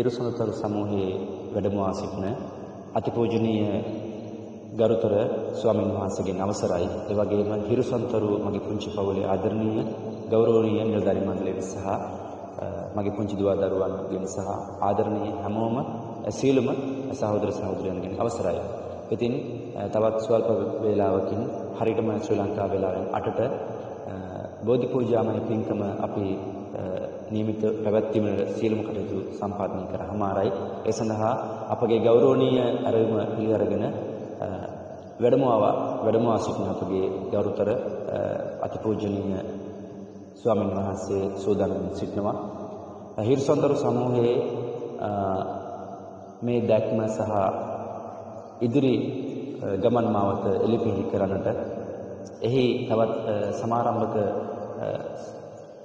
හිරුසඳතරු සමූහයේ වැඩමවා සිටින අතිපූජනීය ගරුතර ස්වාමීන් වහන්සේගෙන් අවසරයි. ඒ වගේම හිරුසඳතරු මගේ පුංචි පවුලේ ආදරණීය ගෞරවනීය නිලධාරී මණ්ඩලයෙන් සහ මගේ පුංචි දුව දරුවන්ගෙන් සහ ආදරණීය හැමෝම සීලම සහෝදර සහෝදරයන්ගෙන් අවසරයි. ඉතින් තවත් ස්වල්ප වේලාවකින් හරියටම ශ්‍රී ලංකා වේලාවෙන් 8ට බෝධි පූජාමය පින්කම අපි නියමිත පැවැත්වීමේ සියලුම කටයුතු සම්පාදනය කරහමාරයි. ඒ සඳහා අපගේ ගෞරවනීය ආරවුම පිළිඅරගෙන වැඩමවා සිටින අපගේ ගෞරවතර අතිපූජනීය ස්වාමීන් වහන්සේ සෝදානම් සිටිනවා. හිරුසඳතරු සමූහයේ මේ දැක්ම සහ ඉදිරි ගමන් මාවත එළිපිහි කරන්නට එහි තවත් සමාරම්භක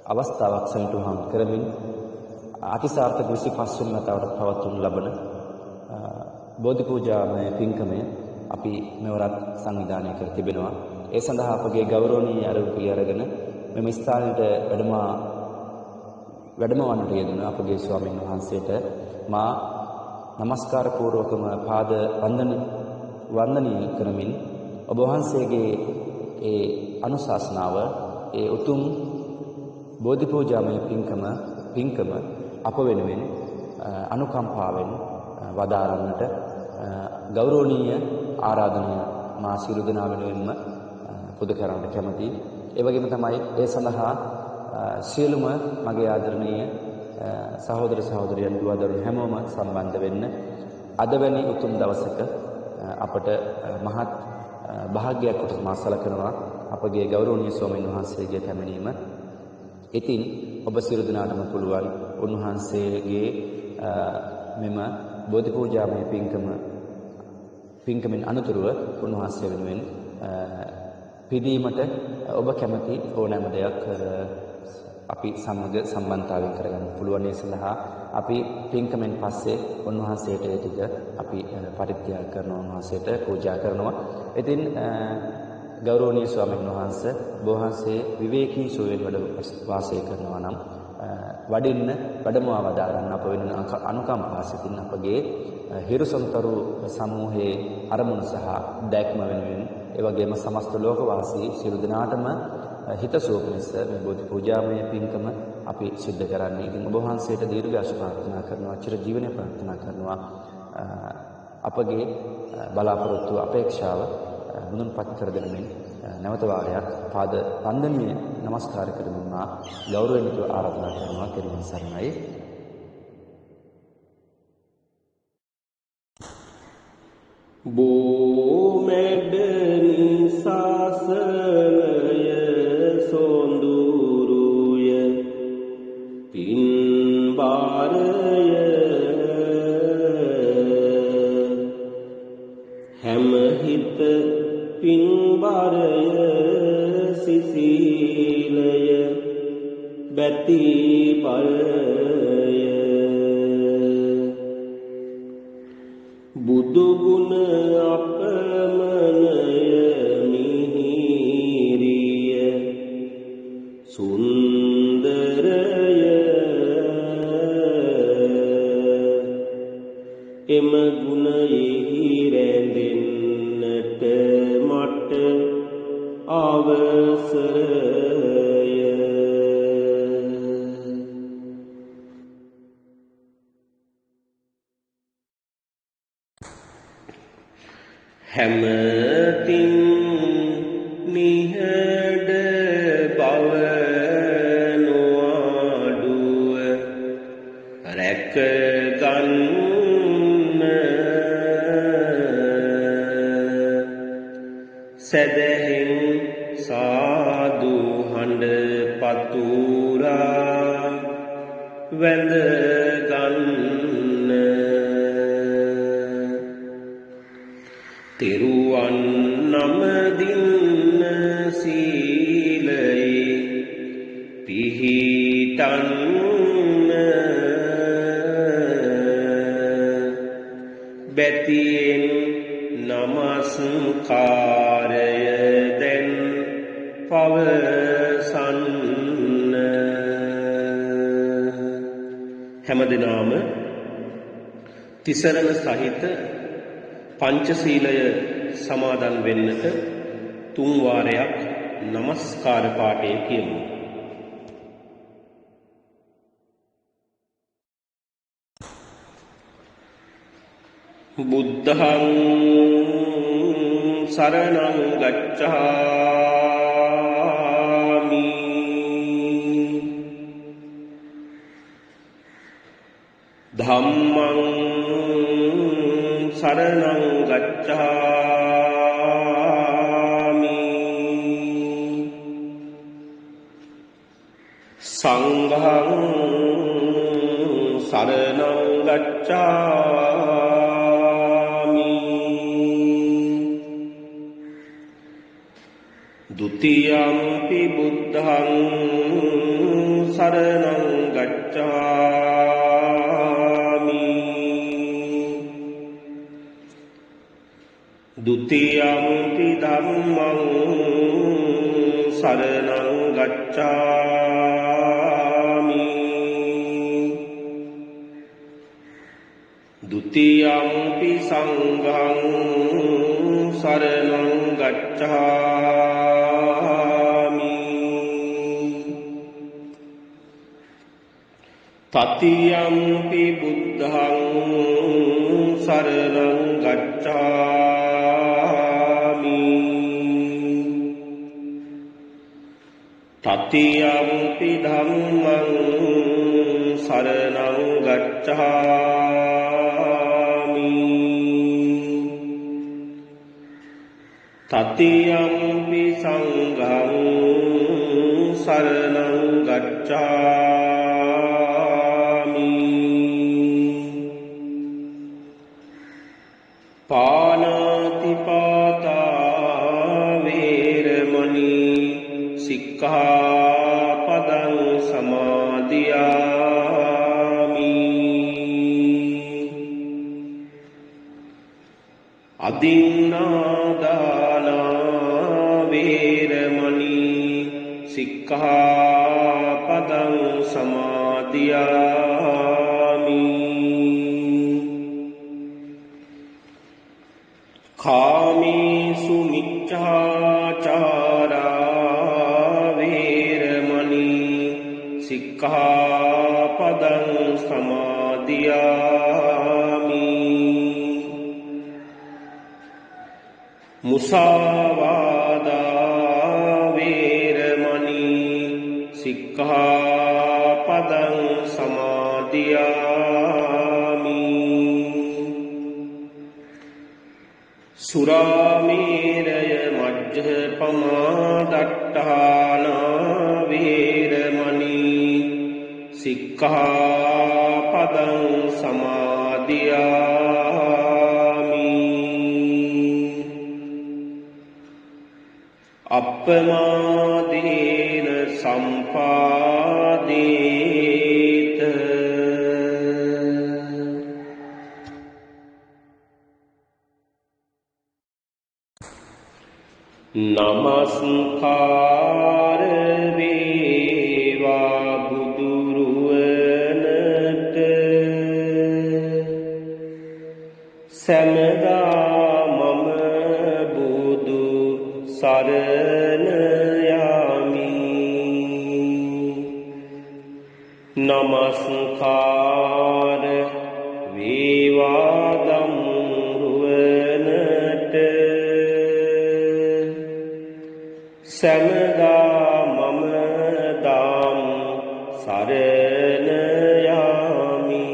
අවස්ථාවක් සනිටුහන් කරමින් අතිසාර්ථක 25 වෙනි වතාවට පවත්වනු ලබන බෝධි පූජාමය පින්කමය අපි මෙවරත් සංවිධානය කර තිබෙනවා. ඒ සඳහා අපගේ ගෞරවනීය ආරවුම පිළිඅරගෙන මෙම ස්ථානයට වැඩමවන්නට යෙදුන අපගේ ස්වාමීන් වහන්සේට මා නමස්කාර පූර්වකම පාද වන්දනීය කරමින් ඔබ වහන්සේගේ ඒ අනුශාසනාව ඒ උතුම් බෝධි පූජාමය පින්කම අප වෙනුවෙන් අනුකම්පාවෙන් වදාරන්නට ගෞරවනීය ආරාධනය මා සියලු දෙනා වෙනුවෙන්ම පුද කරන්නට කැමැතියි. ඒ වගේම තමයි ඒ සඳහා සියලුම මගේ ආදරණීය සහෝදර සහෝදරියන් දුව දරුවෝ හැමෝම සම්බන්ධ වෙන්න අද වැනි උතුම් දවසක අපට මහත් භාග්‍යයක් කොට මා සලකනවා අපගේ ගෞරවනීය ස්වාමීන් වහන්සේගේ පැමිණීම. ඉතින් ඔබ සියලු දෙනාටම පුළුවන් උන්වහන්සේගේ මෙම බෝධි පූජාමය පින්කමෙන් අනතුරුව උන්වහන්සේ වෙනුවෙන් පිදීමට ඔබ කැමති ඕනෑම දෙයක් අපි සමග සම්බන්ධතාවයෙන් කරගන්න පුළුවන්. ඒ සඳහා අපි පින්කමෙන් පස්සේ උන්වහන්සේට ඒ ටික අපි පරිත්‍යාග කරනවා, උන්වහන්සේට පූජා කරනවා. ඉතින් ගෞරවනීය ස්වාමීන් වහන්සේ වහන්සේ විවේකී සුවයෙන් වැඩ වාසය කරනවා නම් වඩින්න වැඩමවා වදාරන්න අප වෙන අනුකම්පා සිටින අපගේ හිරුසඳතරු සමූහයේ අරමුණ සහ දැක්ම වෙනුවෙන් ඒ වගේම සමස්ත ලෝකවාසී සියලු දෙනාටම හිතසුව පිණිස මේ බෝධි පූජාමය පින්කම අපි සිද්ධ කරන්නේ. ඉතින් ඔබ වහන්සේට දීර්ඝායුෂ ප්‍රාර්ථනා කරනවා, චිරජීවනය ප්‍රාර්ථනා කරනවා. අපගේ බලාපොරොත්තු අපේක්ෂාව මුදුන්පත් කර දෙමින් නැවත වාරයක් පාද වන්දනීය නමස්කාර කරමින් මා ගෞරවයෙන් යුතුව ආරාධනා කරනවා. කෙරුවන් සරණයි. බෝමැඩ නිසාසනය සොඳුරුය පින්බාරය හැමහිත පින්බාරය සිසිලය බැති බලය බුදුගුණ අපමණය මිහිරිය සුන්දරය එම ගුණයෙහි රැඳෙන්නට මට අවසරය හැමතින් නිහඬ බව නොඅඩුව රැකගන්න සැදැහෙන් සාදු හඬ පතුරා වැඳගන්න තෙරුවන් නමදින්න සීලයේ පිහිටන්න බැතියෙන් නමස්කාරය දැන් පවසන්න. හැමදෙනාම තිසරණ සහිත පංචශීලය සමාදන් වෙන්නට 3 වාරයක් නමස්කාර පාඨය කියමු. බුද්ධං සරණං ගච්ඡාමි. ධම්මං සරණං ගච්ඡාමි. සංඝං සරණං ගච්ඡාමි. ဒုတိယံ පි බුද්ධං සරණං ගච්ඡාමි. ဒုတိယံ පි ධම්මං සරණං ගච්ඡාමි. ဒုတိယံ පි සංඝං සරණං ගච්ඡාමි. තතියම්පි බුද්ධං සරණං ගච්ඡාමි. තතියම්පි ධම්මං සරණං ගච්ඡාමි. තතියම්පි සංඝං සරණං ගච්ඡාමි. පාණාතිපාතා වේරමණී සික්ඛාපදං සමාදියාමි. අදින්නාදාන වේරමණී සික්ඛාපදං සමාදියාමි. කාමේසු මිච්ඡාචාරා වේරමණී සික්ඛාපදං සමාදියාමි. මුසාවාදා වේරමණී සික්ඛාපදං සමාදියාමි. සුරාමේරය මජ්ජපමා දට්ඨානා වේරමණී සික්ඛාපදං සමාදියාමි. අප්පමාදීන සම්පාදේත. නමස්කාර වේවා බුදුරුවනට. සැමදා මම බුදු සරණ යමි. නමස්කාර වේවා දම්රුවනට. සැමදා මම දම් සරණ යමි.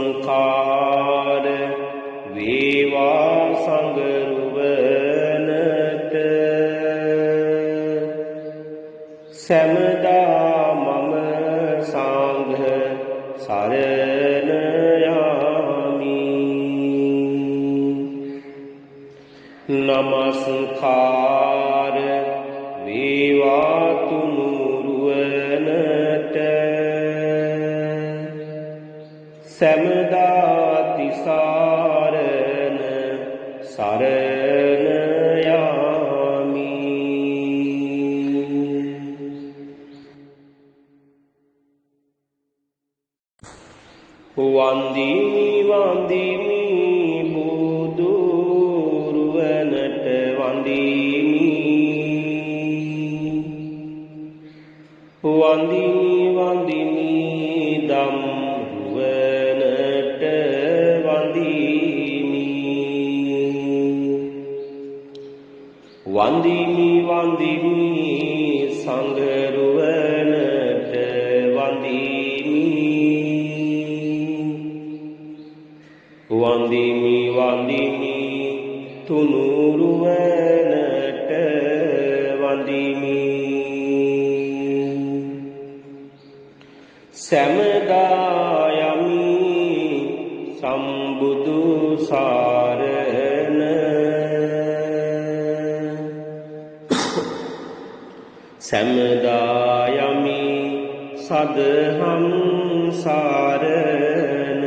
නමස්කාර වේවා සංඝරුවනට. සැමදා මම සංඝ සරණ යමි. නමස්කාර වේවා තුනුරුවනට. සැමදා තිසරණ සරණ යමි. වන්දිමි වන්දිමි බුදුරුවනට වන්දිමි වන්දිමි වන්දිමි ධම්රුවනට වන්දිමි වන්දිමි වන්දිමි සංඝරුවනට වන්දිමි වන්දිමි වන්දිමි තුනුරුවනට වන්දිමි සෑමදා යමි සම්බුදු සාරණ සෑමදා යමි සදහම් සාරණ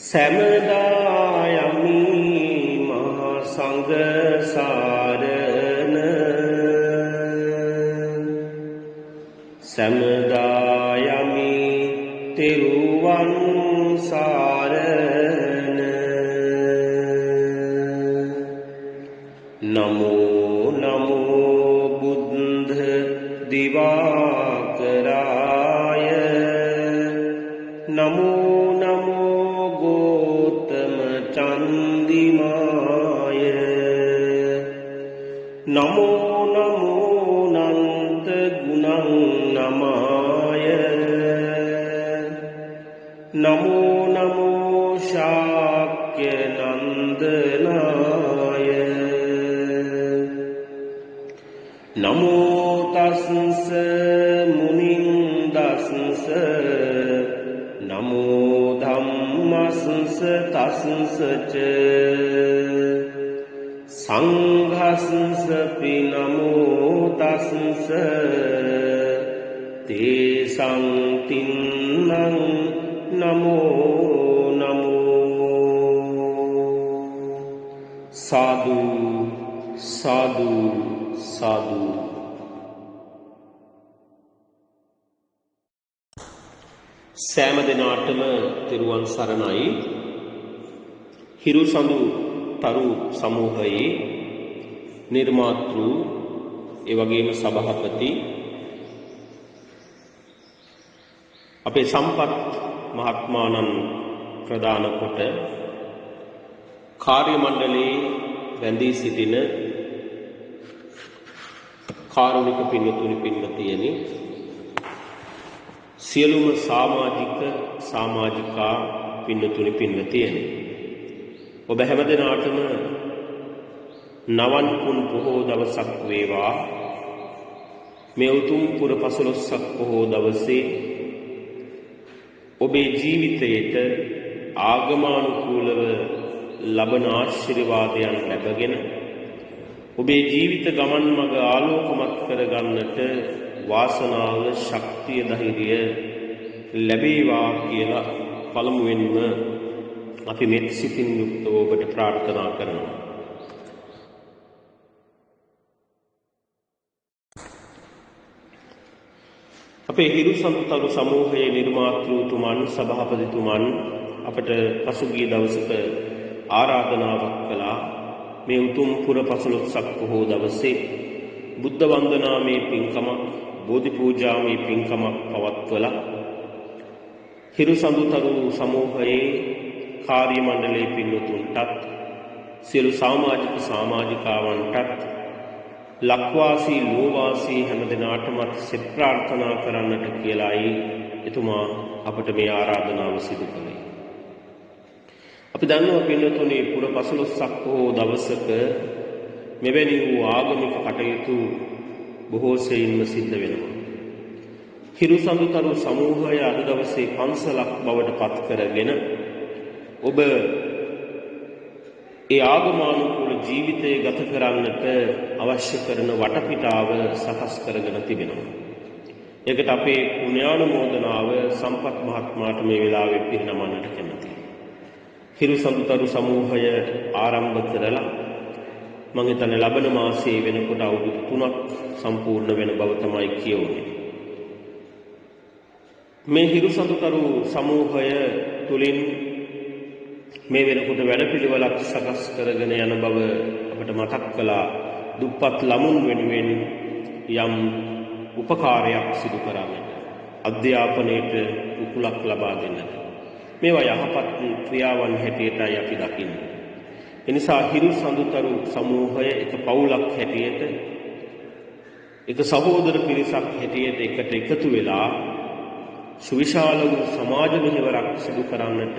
සෑමදා යමි මහා සංඝ සාරණ සෑමදා යමි තෙරුවන් සාරණ නමෝ නමෝ බුද්ධ දිවාකරාය නමෝ නමෝ ගෝතම චන්දිමාය නමෝ නමෝ නන්ත ගුණං නමාය නමෝ නමෝ ශාක්‍ය නන්දනාය නමෝ තස්ස මුනින්දස්ස නමෝ ධම්මස්ස තස්ස සංඝස්ස පි නමෝ තස්ස තේසං තින්නං නමෝ නමෝ සාදු සාදු සාදු සෑම දිනාටම තිරුවන් සරණයි. හිරුසඳු තරු සමූහයේ නිර්මාතෘ ඒ වගේම සභාපති අපේ සම්පත් මහත්මාණන් ප්‍රදාන කොට කාර්ය මණ්ඩලයේ රැඳී සිටින කාරුණික පින්තුනි පින්වතියනි සියලුම සමාජිකා පින්තුනි පින්වතියනි ඔබ හැමදෙනාටම නවන් පුන් පොහෝ දවසක් වේවා. මේ උතුම් පුර පසළොස්වක පොහෝ දවසේ ඔබේ ජීවිතයට ආගමානුකූලව ලබන ආශිර්වාදයන් ලැබගෙන ඔබේ ජීවිත ගමන් මඟ ආලෝකමත් කරගන්නට වාසනාව ශක්තිය ධෛර්යය ලැබේවා කියලා පළමුවෙන්ම අපි මෙත් සිතින් යුක්තව ඔබට ප්‍රාර්ථනා කරනවා. අපේ හිරුසඳුතරු සමූහයේ නිර්මාතෘතුමන් සභාපතිතුමන් අපට පසුගිය දවසක ආරාධනාවක් කළා. මේ උතුම් පුර පසළොස්වක පොහෝ දවසේ බුද්ධ වන්දනාමේ පින්කමක් බෝධි පූජාමේ පින්කමක් පවත්වලා හිරුසඳුතරු සමූහයේ කාර්ය මණ්ඩලයේ පින්වතුන්ටත් සියලු සමාජිකාවන්ටත් ලක්වාසී ලෝවාසී හැමදෙනාටම සෙත් ප්‍රාර්ථනා කරන්නට කියලායි එතුමා අපට මේ ආරාධනාව සිදු කළේ. අපි දන්නවා පින්වතුනි පුර පසළොස්වක පොහෝ දවසක මෙවැනි වූ ආගමික කටයුතු බොහෝ සෙයින්ම සිද්ධ වෙනවා. හිරුසඳුතරු සමූහය අද දවසේ පන්සලක් බවට පත් කරගෙන ඔබ ඒ ආගමානුකූල ජීවිතය ගත කරන්නට අවශ්‍ය කරන වටපිටාව සකස් කරගෙන තිබෙනවා. ඒකට අපේ පුණ්‍යානුමෝදනාව සම්පත් මහත්මයාට මේ වෙලාවේ පිරිනමන්නට කැමතියි. හිරුසඳුතරු සමූහය ආරම්භ කරලා මම හිතන්නේ ලබන මාසයේ වෙනකොට අවුරුදු 3ක් සම්පූර්ණ වෙන බව තමයි කියවන්නේ. මේ හිරු සඳුතරු සමූහය තුලින් මේ වෙනකොට වැඩපිළිවෙලක් සකස් කරගෙන යන බව අපට මතක් කළා. දුප්පත් ළමුන් වෙනුවෙන් යම් උපකාරයක් සිදු කරන්නට, අධ්‍යාපනයට කුකුලක් ලබා දෙන්නට. මේවා යහපත් ක්‍රියාවන් හැටියටයි අපි දකින්නේ. එනිසා හිරු සඳුතරු සමූහය එක පවුලක් හැටියට, එක සහෝදර පිරිසක් හැටියට එකට එකතු වෙලා සුවිශාල වූ සමාජ මෙහෙවරක් සිදු කරන්නට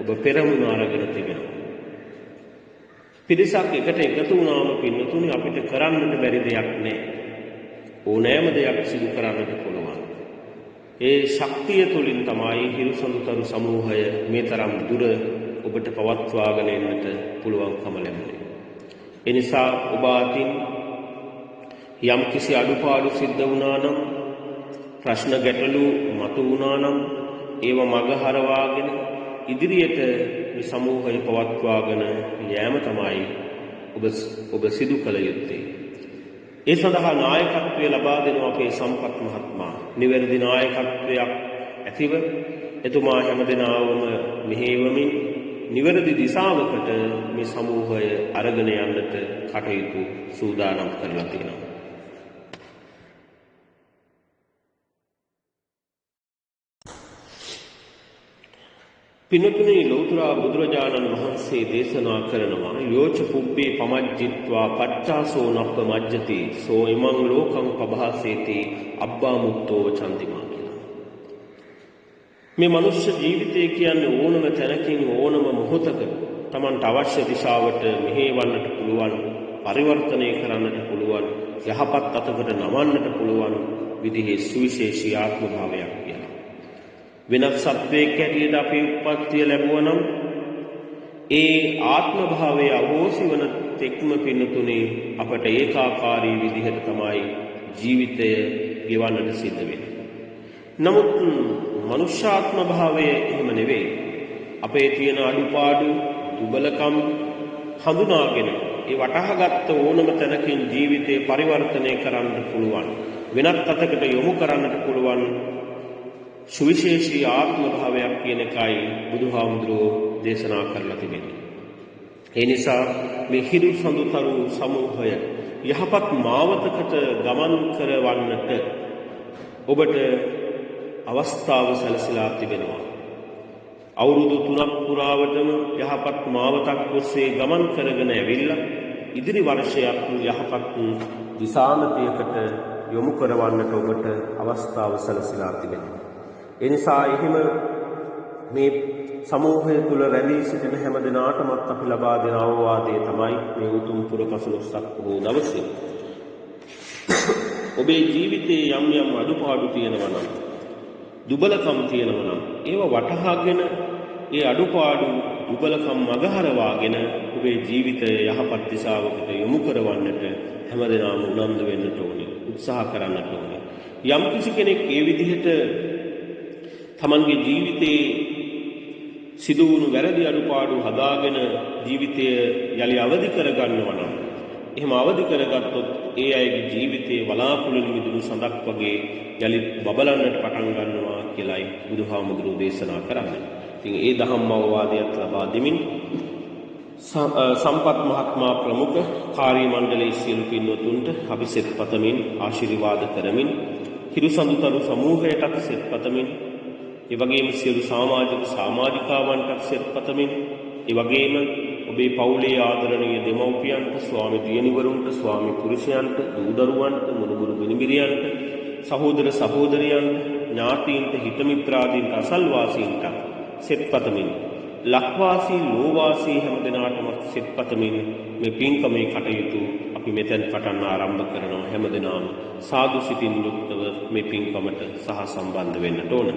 ඔබ පෙරමුණ අරගෙන තිබෙනවා. පිරිසක් එකට එකතු වුණාම පින්නතුනි අපිට කරන්නට බැරි දෙයක් නැහැ. ඕනෑම දෙයක් සිදු කරන්නට පුළුවන්. ඒ ශක්තිය තුළින් තමයි හිරු සඳුතරු සමූහය මේ තරම් දුර ඔබට පවත්වාගෙන එන්නට පුළුවන්කම ලැබෙන්නේ. ඒ නිසා ඔබ අතින් යම් කිසි අඩුපාඩු සිද්ධ වුණා නම්, ප්‍රශ්න ගැටලු මතු වුණා නම් ඒව මගහරවාගෙන ඉදිරියට මේ සමූහය පවත්වාගෙන යෑම තමයි ඔබ සිදු කළ යුත්තේ. ඒ සඳහා නායකත්වය ලබා දෙනවා අපේ සම්පත් මහත්මයා. නිවැරදි නායකත්වයක් ඇතිව එතුමා හැමදෙනාවම මෙහෙයවමින් නිවැරදි දිශාවකට මේ සමූහය අරගෙන යන්නට කටයුතු සූදානම් කරලා තියෙනවා. පින්නතුනි, ලෞතර බුදුරජාණන් වහන්සේ දේශනා කරනවා යෝච පුබ්බේ පමජ්ජිත්වා පච්චාසෝ නප්ප මජ්ජති සෝ ඉමං ලෝකං පභාසේති අබ්බා මුක්තෝ චන්දිමා කියලා. මේ මනුෂ්‍ය ජීවිතය කියන්නේ ඕනම තැනකින් ඕනම මොහොතක Tamanට අවශ්‍ය දිශාවට මෙහෙවන්නට පුළුවන්, පරිවර්තනය කරන්නට පුළුවන්, යහපත් අතකට නමන්නට පුළුවන් විදිහේ සුවිශේෂී ආත්ම භාවයක් කියලා. වෙනත් සත්වයක් හැටියට අපි උප්පත්තිය ලැබුවා නම් ඒ ආත්ම භාවය අවෝසි වන තෙක්ම පින්නතුනේ අපට ඒකාකාරී විදිහට තමයි ජීවිතය ගෙවන්නට සිද්ධ වෙන්නේ. නමුත් මනුෂ්‍යාත්ම භාවය එහෙම නෙවෙයි. අපේ තියෙන අඩුපාඩු, දුබලකම් හඳුනාගෙන ඒ වටහාගත්ත ඕනම තැනකින් ජීවිතේ පරිවර්තනය කරන්න පුළුවන්, වෙනත් අතකට යොමු කරන්නට පුළුවන් සුවිශේෂී ආත්ම භාවයක් කියන එකයි බුදුහාමුදුරුවෝ දේශනා කරලා තිබෙන්නේ. ඒ නිසා මේ හිරු සඳුතරු සමූහය යහපත් මාවතකට ගමන් කරවන්නට ඔබට අවස්ථාව සැලසීලා තිබෙනවා. අවුරුදු 3ක් පුරාවටම යහපත් මාවතක් ඔස්සේ ගමන් කරගෙන ඇවිල්ලා ඉදිරි වර්ෂයක් යහපත් දිශානතියකට යොමු කරවන්නට ඔබට අවස්ථාව සැලසීලා තිබෙනවා. ඒ නිසා එහෙම මේ සමූහය තුළ රැඳී සිටින හැම දිනාටමත් අපි ලබා දෙන අවවාදය තමයි මේ උතුම් පුරපසළොස්වක බොහෝ දවසේ ඔබේ ජීවිතයේ යම් යම් අඩුපාඩු තියෙනවා නම්, දුබලකම් තියෙනවා නම් ඒව වටහාගෙන ඒ අඩුපාඩු දුබලකම් මගහරවාගෙන ඔබේ ජීවිතය යහපත් දිශාවකට යොමු කරවන්නට හැමදෙනාම උනන්දු වෙන්නට ඕනේ, උත්සාහ කරන්නට ඕනේ. යම් කිසි කෙනෙක් ඒ විදිහට තමන්ගේ ජීවිතයේ සිදු වුණු වැරදි අඩුපාඩු හදාගෙන ජීවිතය යලි අවදි කරගන්නවා නම්, එහෙම අවදි කරගත්තොත් ඒ අයගේ ජීවිතයේ වලාකුළුන් මිදුණු සඳක් වගේ යලි බබලන්නට පටන් ගන්නවා කියලායි බුදුහාමුදුරුවෝ දේශනා කරන්නේ. ඉතින් ඒ දහම් අවවාදයක් ලබා දෙමින් සම්පත් මහත්මයා ප්‍රමුඛ කාර්ය මණ්ඩලයේ සියලු පින්වතුන්ට අපි සෙත් පතමින් ආශිර්වාද කරමින්, හිරු සඳුතරු සමූහයටත් සෙත් පතමින්, ඒ වගේම සියලු සමාජිකාවන්ටත් සෙත් පතමින්, ඒ වගේම ඔබේ පවුලේ ආදරණීය දෙමව්පියන්ට, ස්වාමි දියණිවරුන්ට, ස්වාමි පුරුෂයන්ට, දූ දරුවන්ට, මුණුබුරු බිනිබිරියන්ට, සහෝදර සහෝදරියන්ට, ඥාතීන්ට, හිත මිත්‍රාදීන්ට, අසල්වාසීන්ට සෙත් පතමින්, ලක්වාසී ලෝවාසී හැම දෙනාටම සෙත් පතමින් මේ පින්කමේ කටයුතු අපි මෙතෙන් පටන් ආරම්භ කරනවා. හැම දෙනාම සාදු සිතින් යුක්තව මේ පින්කමට සහ සම්බන්ධ වෙන්නට ඕන.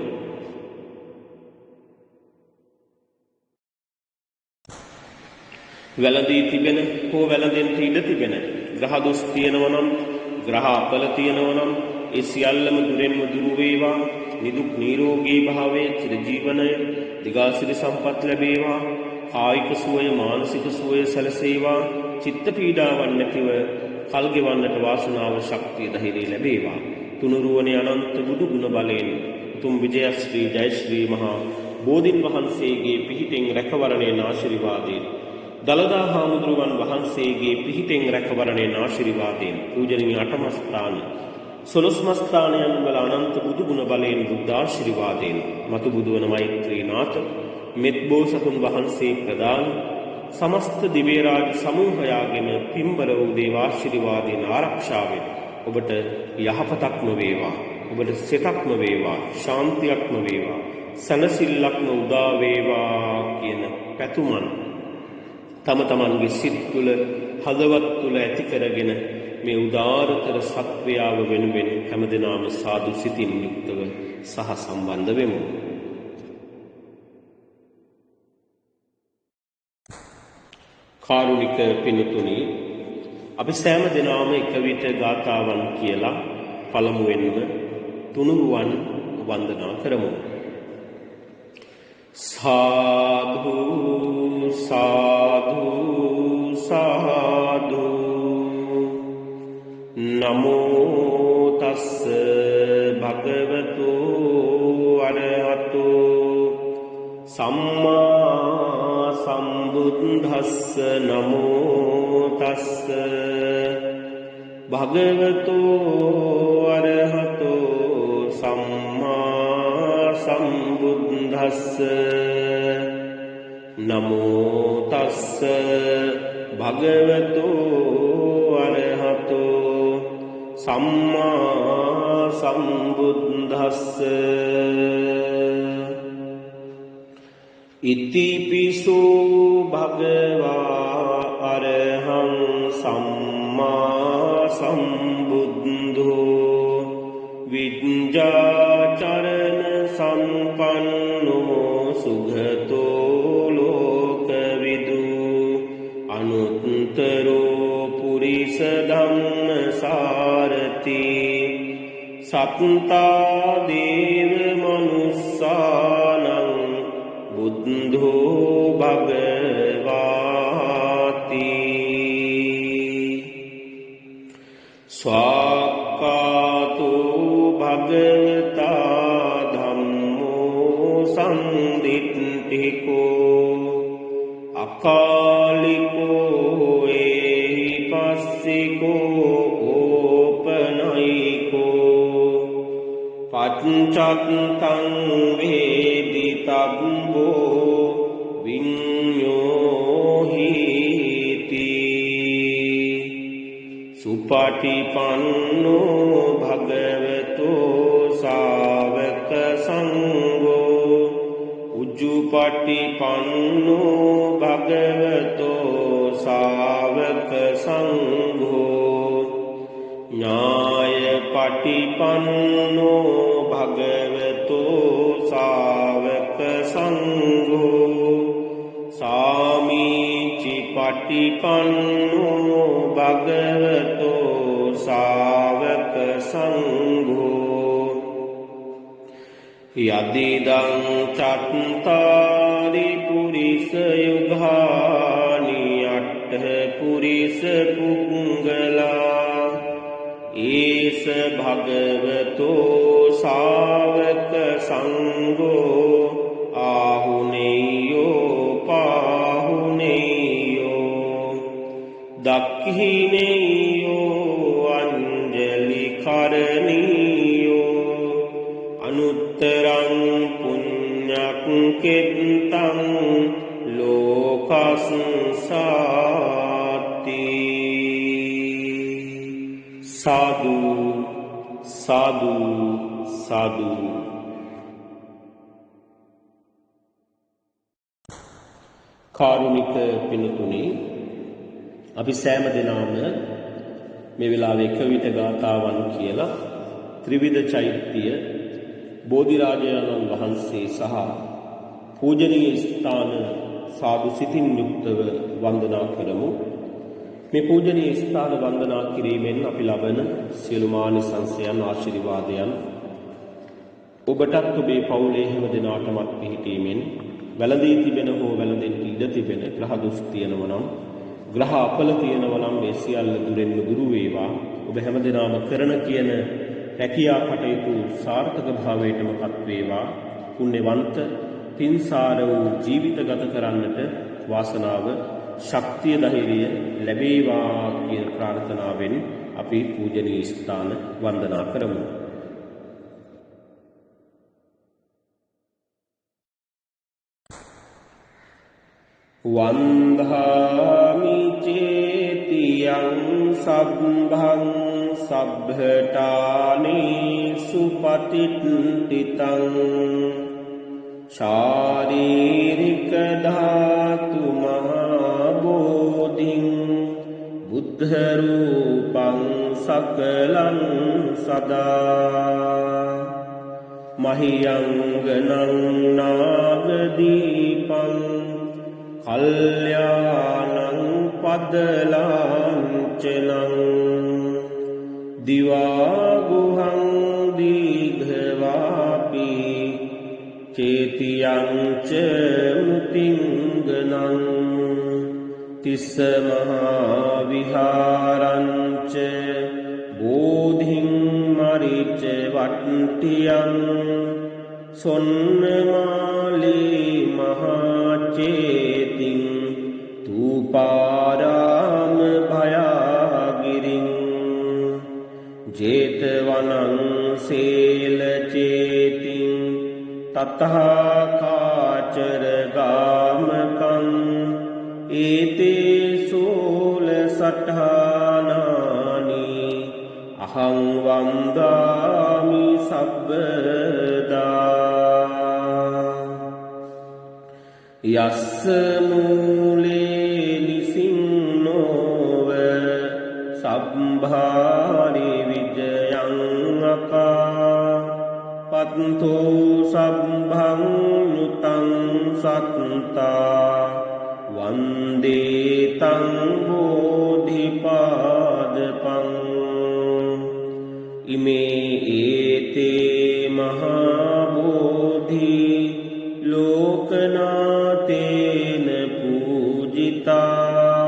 වැළඳී තිබෙන හෝ වැළඳෙන්ට ඉඩ තිබෙන ග්‍රහ දොස් තියෙනවා නම්, ග්‍රහ අපල තියෙනවා නම් ඒ සියල්ලම දුරෙන්ම දුරු වේවා. නිදුක් නිරෝගී භාවයේ චිරජීවනය, දිගාසිරි සම්පත් ලැබේවා. කායික සුවය, මානසික සුවය සැලසේවා. චිත්ත පීඩාවන් නැතිව කල් ගෙවන්නට වාසනාව, ශක්තිය, ධෛර්යය ලැබේවා. තුනුරුවනේ අනන්ත බුදු ගුණ බලයෙන් උතුම් විජයශ්‍රී ජයශ්‍රී මහා බෝධින් වහන්සේගේ පිහිටෙන් රැකවරණයෙන් ආශිර්වාදයෙන් දලදා හාමුදුරුවන් වහන්සේගේ පිහිටෙන් රැකවරණයෙන් ආශිර්වාදයෙන් පූජනීය අටමස්ථාන සොළොස්මස්ථානයන් වල අනන්ත බුදු ගුණ බලයෙන් බුද්ධ ආශිර්වාදයෙන් මතු බුදු වන මෛත්‍රීනාථ මෙත් බෝසතුන් වහන්සේ ප්‍රදාන සමස්ත දිව්‍ය රාජ සමූහයාගෙම පින්බර වූ දේවාශිර්වාදයෙන් ආරක්ෂාවෙන් ඔබට යහපතක්ම වේවා, ඔබට සිතක්ම වේවා, ශාන්තියක්ම වේවා, සනසිල්ලක්ම උදා වේවා කියන පැතුමන් තම තමන්ගේ සිත් තුළ හදවත් තුළ ඇති කරගෙන මේ උදාරතර සත්වයාව වෙනුවෙන් හැමදෙනාම සාදු සිතින් යුක්තව සහ සම්බන්ධ වෙමු. කාරුණික පින්තුනි, අපි සෑම දිනම එක විට ගාථාවන් කියලා පළමුවෙන්ම තුනුරුවන් වන්දනා කරමු. සාදු සාදු සාදු නමෝ තස්ස භගවතු අරහතෝ සම්මා සම්බුද්දස්ස නමෝ තස්ස භගවතු අරහතෝ සම්මා සම්බුද්දස්ස නමෝ තස්ස භගවතු අරහතෝ සම්මා සම්බුද්දස්ස ඉතිපිසෝ භගවා අරහං සම්මා සම්බුද්ධෝ විඤ්ඤාචරණ සම්පන්නෝ සුගතෝ ලෝකවිදු අනුත්තරෝ පුරිස ධම්මසාරති සත්තා දේව මනුස්සානං බුද්ධෝ භගවාති ස්වාක්ඛාතෝ භගවතා ධම්මෝ සම්දිට්ඨිකෝ අකාලිකෝ ඒහිපස්සිකෝ ඕපනයිකෝ පච්චත්තං වේදිතබ්බෝ විඤ්ඤෝහිති සුපටිපන්නෝ භගවතෝ ශාවක සංඝෝ උජ්ජුපටිපන්නෝ භගවතෝ ශාවක සංඝෝ ඥායපටිපන්නෝ භගවතෝ ශාවක සංඝෝ සාමීචි පටිපන්නෝ භගවතෝ ශාවක සංඝෝ යදිදං චත්තාරි පුරිස යුගානි අට්ඨ පුරිස පුංගලා ඒස භගවතෝ ශාවක සංඝෝ ආහුනේයෝ පාහුනේයෝ දක්ඛිනේයෝ අංජලි කරණීයෝ අනුත්තරං පුඤ්ඤක් කෙත්තං ලෝකස්සාති සාදු සාදු සාදු. කාරුණික පින්තුනි, අපි සෑම දිනම මේ වෙලාවේ එක විට ගාථාවන් කියලා ත්‍රිවිධ චෛත්‍ය බෝධිරාජයන්න් වහන්සේ සහ පූජනීය ස්ථාන සාදු සිතින් යුක්තව වන්දනා කරමු. මේ පූජනීය ස්ථාන වන්දනා කිරීමෙන් අපි ලබන සියලු මානිසංසයන් ආශිර්වාදයන් ඔබටත් ඔබේ පවුලේ හැම දෙනාටමත් පිහිටීමෙන් වැළඳී තිබෙන හෝ වැළඳෙන්න ඉඩ තිබෙන ග්‍රහ දොස් තියෙනවා නම් ග්‍රහ අපල තියෙනවා නම් මේ සියල්ල දුරෙන්ම දුරු වේවා. ඔබ හැම දෙනාම කරන කියන රැකියා කටයුතු සාර්ථක භාවයටම පත් වේවා. පුණ්‍යවන්ත පින්සාර වූ ජීවිත ගත කරන්නට වාසනාව ශක්තිය ධෛර්යය ලැබේවා කියන ප්‍රාර්ථනාවෙන් අපි පූජනීය ස්ථාන වන්දනා කරමු. වන්දාමි චේතියං සබ්බං සබ්බඨානේ සුපතිට්ඨිතං ශාරීරික ධාතු මහා බෝධිං බුද්ධ රූපං සකලං සදා මහියංගනං නාගදීපං කල්යාණං පදලාංචනං දිවාගුහං දීඝවාපි චේතියං ච මුතිංගනං තිස්ස මහා විහාරං ච බෝධිං මරිච වට්ටියං සොන්නමාලී මහා චේතිං තූපාරාම භයාගිරිං ජේතවනං සේල චේතිං තතහාකාචර ගාමකං ඒතේ සූල සට්ඨානානි අහං වන්දාමි සබ්බදා යස්ස මූලේ නිසින්නෝව සබ්භාරි විජයං අකා පත්තෝ සබ්භං නුතං සත්තා වන්දේ තං බෝධිපාදපං ඉමේ ඒතේ මහා බෝධි ලෝකනාතේන පූජිතා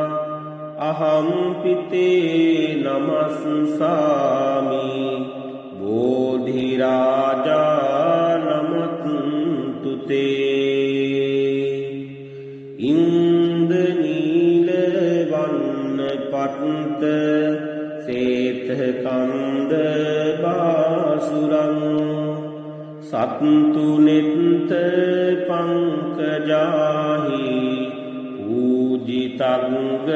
අහම් පිතේ නමස්සාමි බෝධි රාජා නමන්තු තේ ඉන්ද නීල වන්න පට්ට සේත කන්ද බාසුරං සත්තු නෙත්ත පංකජාහි පූජිතංග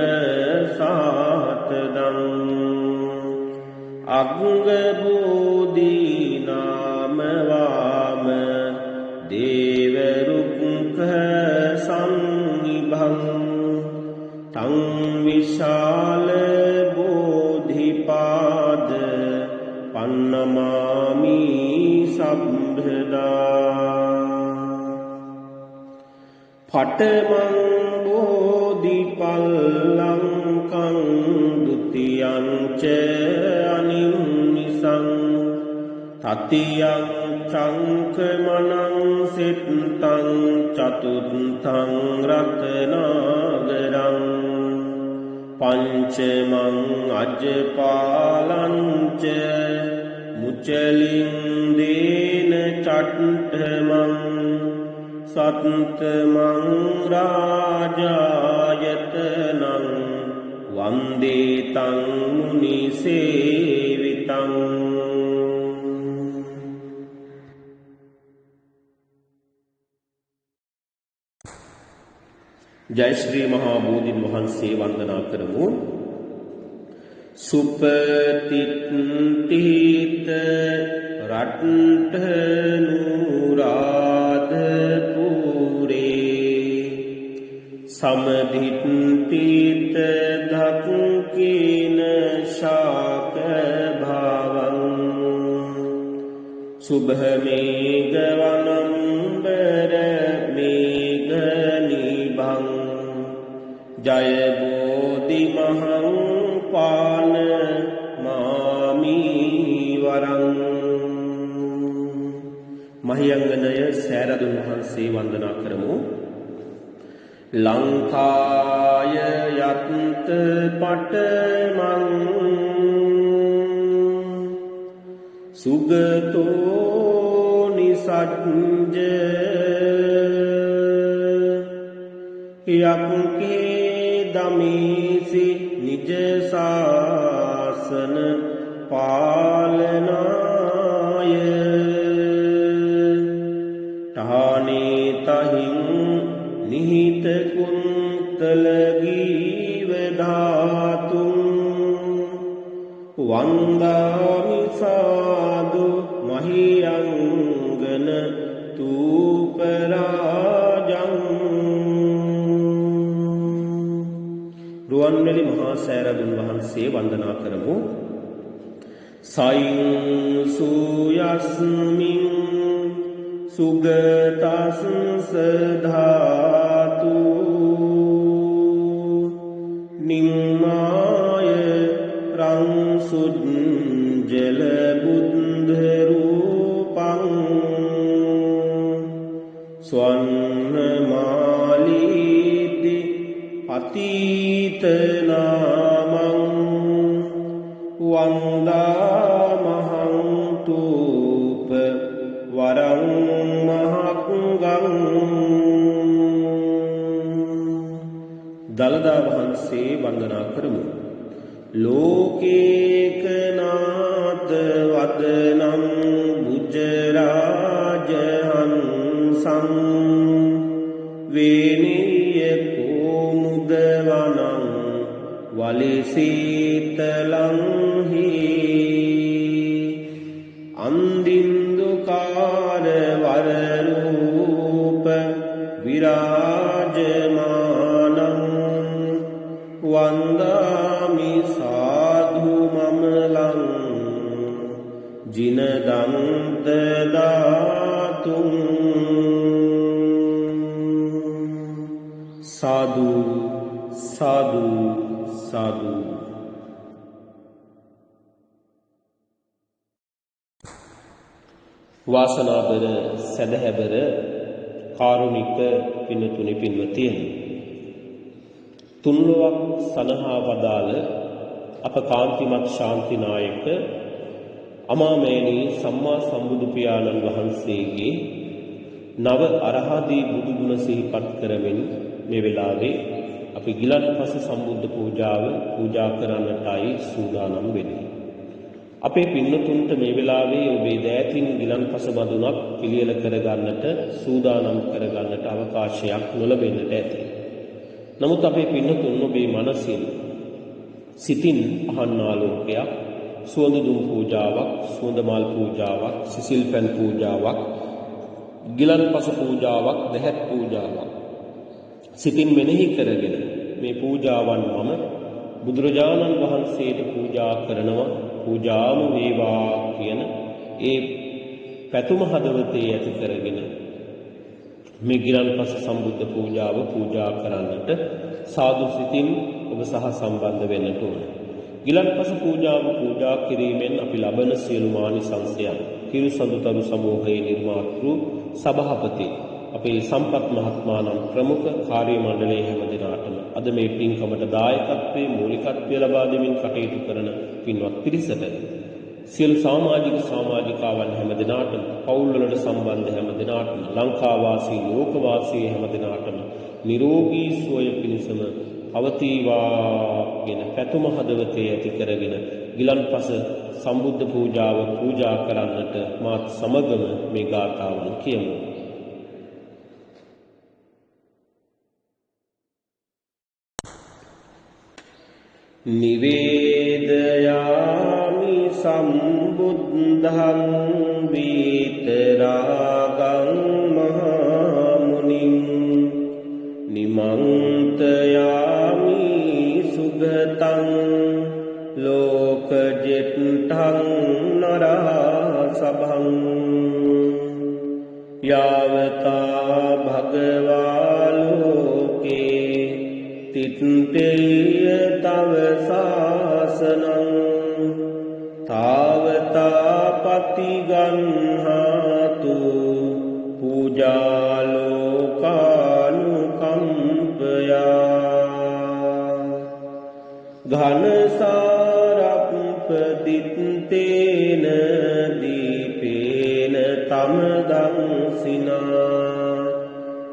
සාතදං අග්ග බෝධි නාම වාම දේව රුක්ඛ සංනිභං තං විශාල බෝධිපාද පන්නමාමි සම්භදා පඨමං බෝධිපල්ලංකං ဒ ුතියං ච අනිම්නිසං තතියං චංකමනං සිත්තං චතුත්ථං රත්නාගරං පංචමං අජ්ජපාලං ච මුචලින් දේන චට්ඨමං සත්තමං රාජායතනං වන්දේ තං මුනි සේවිතං ජය ශ්‍රී මහා බෝධින් වහන්සේ වන්දනා කරමු. සුපතිත්ථිත රට්ඨ නුරාධපුරේ සමදිත්ථිත ධක්ඛින ශාක භාවං සුභ මේඝ වනම්බර මේඝ නිභං ජය බෝධි මහං පාන මාමි වරං. මහියංගනය සෑරදුන් වහන්සේ වන්දනා කරමු. ලංකාය යත්ත පටමං සුගතෝ නිසජ්ජ යක්ඛේ දමීසි නිජ ශාසන පාලනාය තහනේ තහින් නිහිත කුන්තල ගීව ධාතුන් වන්දාමි සාදු මහියංගන තූපරාජං. රුවන්වැලි මහා සෑරදුන් වහන්සේ වන්දනා කරමු. සයින් සුයස්මින් සුගතස් ධාතු නිම්මාය රං සුජ්ජල බුද්ධ රූපං ස්වර්ණමාලීති අතීත නාමං වන්දාමහං තූප වරං මහක්ගං. දළදා වහන්සේ වන්දනා කරමු. ලෝකේකනාත වදනම් බුජරාජහංසං වේනිය කෝමුදවනං වලිසීතලං හි අන්දින්දුකාර වරරූප විරාජමානං වන්දාමි සාධු මමලං ජිනදන්ත ධාතුං. සාදු සාදු සාදු. වාසනාබර සදහැබර කාරුණික පින්තුනි පින්වතියනි, තුන්ලොවක් සනහා වදාළ අප කාන්තිමත් ශාන්තිනායක අමාමෑණී සම්මා සම්බුදු පියාණන් වහන්සේගේ නව අරහදී බුදු ගුණ සිහිපත් කරමින් මේ වෙලාවේ අපි ගිලන්පස සම්බුද්ධ පූජාව පූජා කරන්නටයි සූදානම් වෙන්නේ. අපේ පින්නතුන්ට මේ වෙලාවේ ඔබේ දෑතින් ගිලන්පස බඳුනක් පිළියෙල කරගන්නට සූදානම් කරගන්නට අවකාශයක් නොලැබෙන්නට ඇති. නමුත් අපේ පින්නතුන් ඔබේ මනසින් සිතින් අහන්නා ලෝකයක්, සුවඳ දුම් පූජාවක්, සුවඳ මල් පූජාවක්, සිසිල් පැන් පූජාවක්, ගිලන්පස පූජාවක්, දැහැත් පූජාවක් සිතින් මෙනෙහි කරගෙන මේ පූජාවන් මම බුදුරජාණන් වහන්සේට පූජා කරනවා, පූජාම වේවා කියන ඒ පැතුම හදවතේ ඇති කරගෙන මේ ගිලන්පස සම්බුද්ධ පූජාව පූජා කරන්නට සාදු සිතින් ඔබ සහ සම්බන්ධ වෙන්නට ඕන. ගිලන්පස පූජාව පූජා කිරීමෙන් අපි ලබන සියලු මානිසංසයන් කිරුසඳුතරු සමූහයේ නිර්මාතෘ සභාපති අපේ සම්පත් මහත්මානම් ප්‍රමුඛ කාර්ය මණ්ඩලයේ හැම දිනාටම අද මේ පින්කමට දායකත්වයේ මූලිකත්වය ලබා දෙමින් කටයුතු කරන පින්වත් පිරිසට, සියලු සමාජික සමාජිකාවන් හැම දිනාටම, පවුල් වලට සම්බන්ධ හැම දිනාටම, ලංකා වාසී ලෝක වාසී හැම දිනාටම නිරෝගී සුවය පිණිසම අවතීවා කියන පැතුම හදවතේ ඇති කරගෙන ගිලන්පස සම්බුද්ධ පූජාව පූජා කරන්නට මාත් සමගම මේ ගාථාවන් කියමු. නිවේදයාමි සම්බුද්ධං විතරාගං මහමුනිං නිමන්තයාමි සුගතං ලෝකජෙට්ඨං නරසභං යාවතා භගවා ලෝකේ තිත්තේය තව සාසනං තාවතා පතිගන්හාතු පූජාලෝකානුකම්පයා ඝනසාරප්පදිත්තේන යමදංසිනා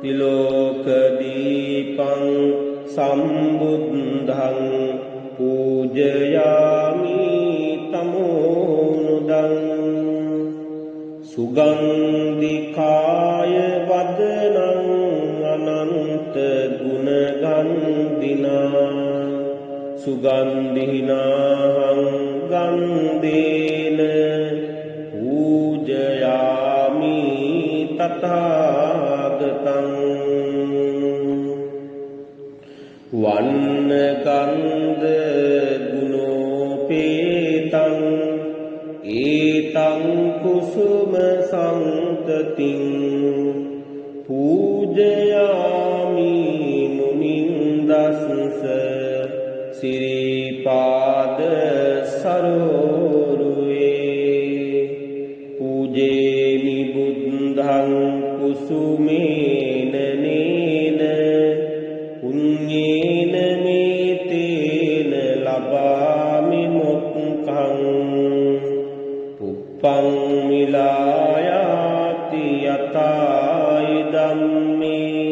තිලෝක දීපං සම්බුද්ධං පූජයාමි තමෝනුදං සුගන්ධිකාය වදනං අනන්ත ගුණගන්ධිනා සුගන්ධිනාහං ගන්ධේන පූජයාමි තථාගතං වන්න ගන්ධ ගුණෝපේතං ඒතං කුසුම සංතතින් පූජයාමි මුනින්දස්ස සිරිපාද සරෝරුවේ පූජේමි බුද්ධං කුසුමේන නේන පුඤ්ඤේන මේතේන ලබාමි මොක්ඛං පුප්පං මිලායාති යතායි ධම්මේ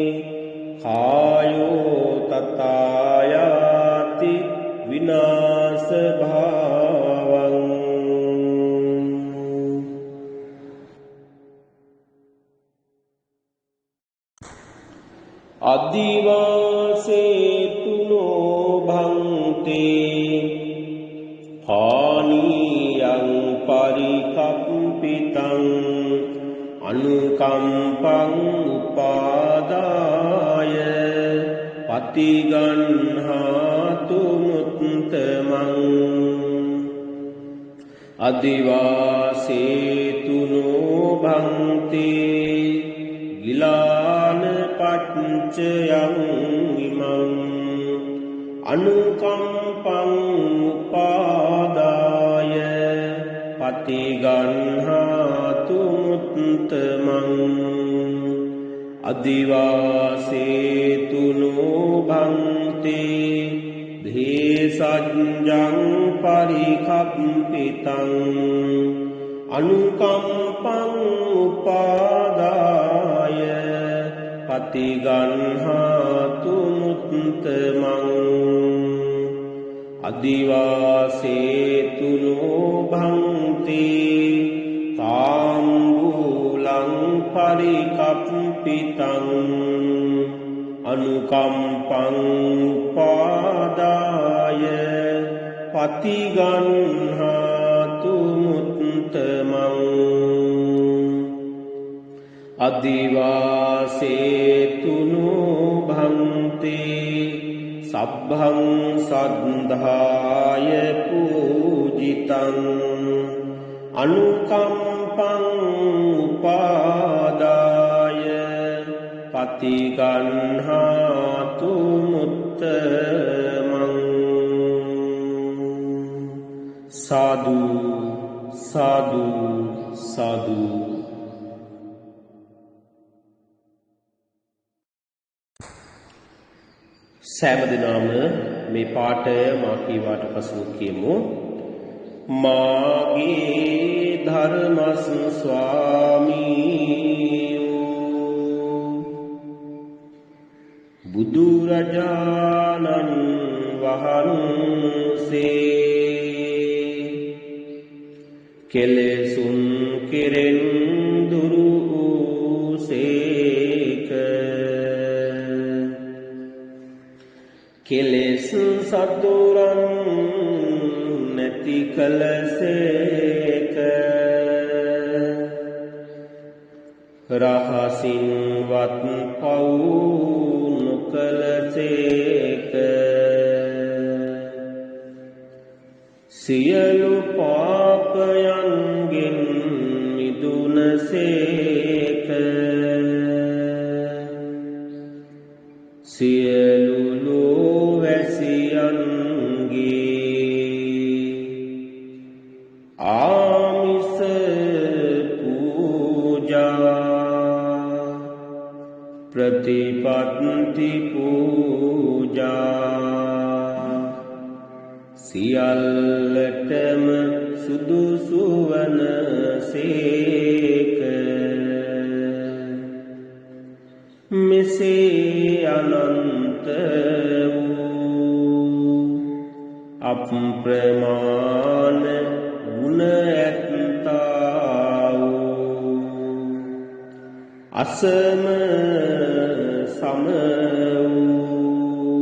කායෝ තථායාති විනාශ භාවං අදිවාසේතුනෝ භන්තේ පානියං පරිකම්පිතං අනුකම්පං උපාදාය පතිගන්හාතු මුත්තමං අදිවාසේතුනෝ භන්තේ ගිලාන පච්චයං ඉමං අනුකම්පං උපාදාය පතිගන්හාතු මුත්තමං අදිවාසේතුනෝ භන්තේ දේසඤ්ඤං පරිකම්පිතං අනුකම්පං උපාදාය පතිගන්හාතු මුත්තමං අදිවාසේතුනෝ භන්තේ තාම්බූලං පරිකම්පිතං අනුකම්පං උපාදාය පතිගන්හාතු මුත්තමං අදිවාසේතුනෝ භන්තේ සබ්බං සද්ධාය පූජිතං අනුකම්පං උපාදාය පතිගන්හාතු මුත්තමං සාදු සාදු සාදු සෑම දිනම මේ පාඨය මා කීවාට පසු කියමු. මාගේ ධර්මස් ස්වාමීයෝ බුදුරජාණන් වහන්සේ කෙලෙසුන් කෙරෙන් දුරු වූසේක කෙලෙස් සතුරන් නැති කලසේක රහසින්වත් පව් නොකලසේක සියලු පාපයන්ගෙන් මිදුනසේක සියලු ලෝවැසියන්ගේ ආමිස පූජා ප්‍රතිපත්ති පූජා සියල්ලටම සුදුසු වන සේක මෙසේ අනන්ත වූ අප්‍රමාණ ගුණ ඇත්තා වූ අසම සම වූ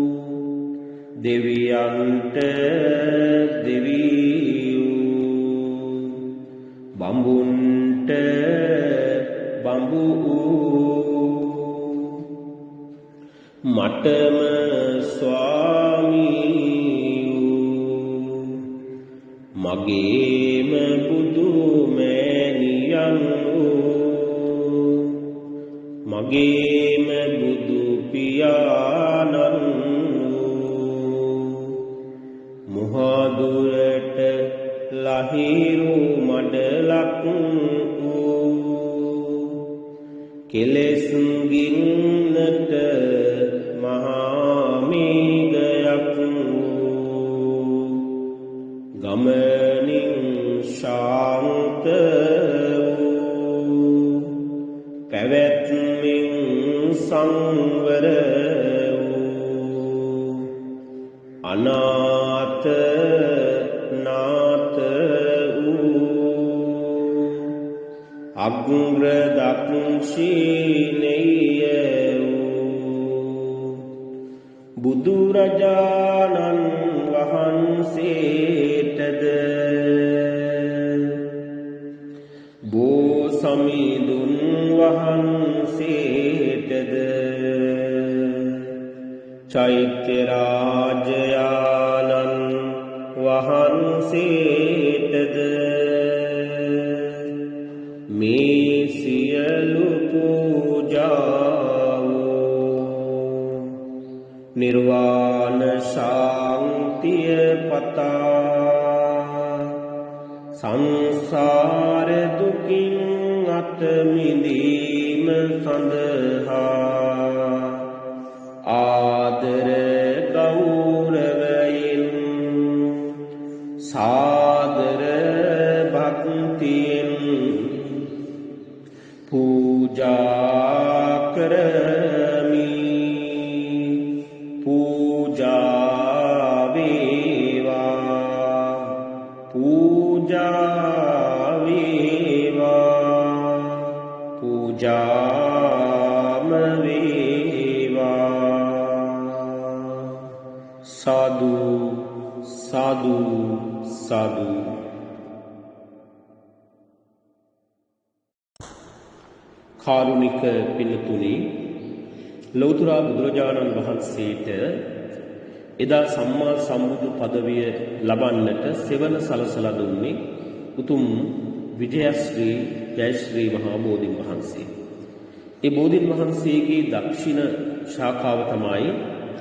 දෙවියන්ට දෙවියෝ බඹුන්ට බඹු මටම ස්වාමී මගේම බුදු මෑණියන් මගේම බුදු පියාණන් මුහදුරට ලහිරු මඩලක් කෙලෙස් ගින්නට මහා මේඝයක් ගමනින් ශාන්ත වූ පැවැත්මෙන් සංවර වූ අනාථ නාථ වූ අග්‍ර දක්ෂිණේය බුදුරජාණන් වහන්සේටද බෝසමිඳුන් වහන්සේටද චෛත්‍ය රාජයාණන් වහන්සේටද මේ සියලු පූජාව නිර්වාණ ශාන්තිය පතා සංසාර දුකින් අත මිදීම සඳහා ආදර ගෞරවයෙන් සාදර භක්තියෙන් පූජා කරමි පූජා වේවා පූජා වේවා පූජාම වේවා සාදු සාදු සාදු කාරුණික පින්තුනි ලෞතර බුදුරජාණන් වහන්සේට එදා සම්මා සම්බුදු පදවිය ලබන්නට සෙවන සලසලා දුන්නේ උතුම් විජයශ්‍රී ජයශ්‍රී මහා බෝධින් වහන්සේ. ඒ බෝධින් වහන්සේගේ දක්ෂිණ ශාඛාව තමයි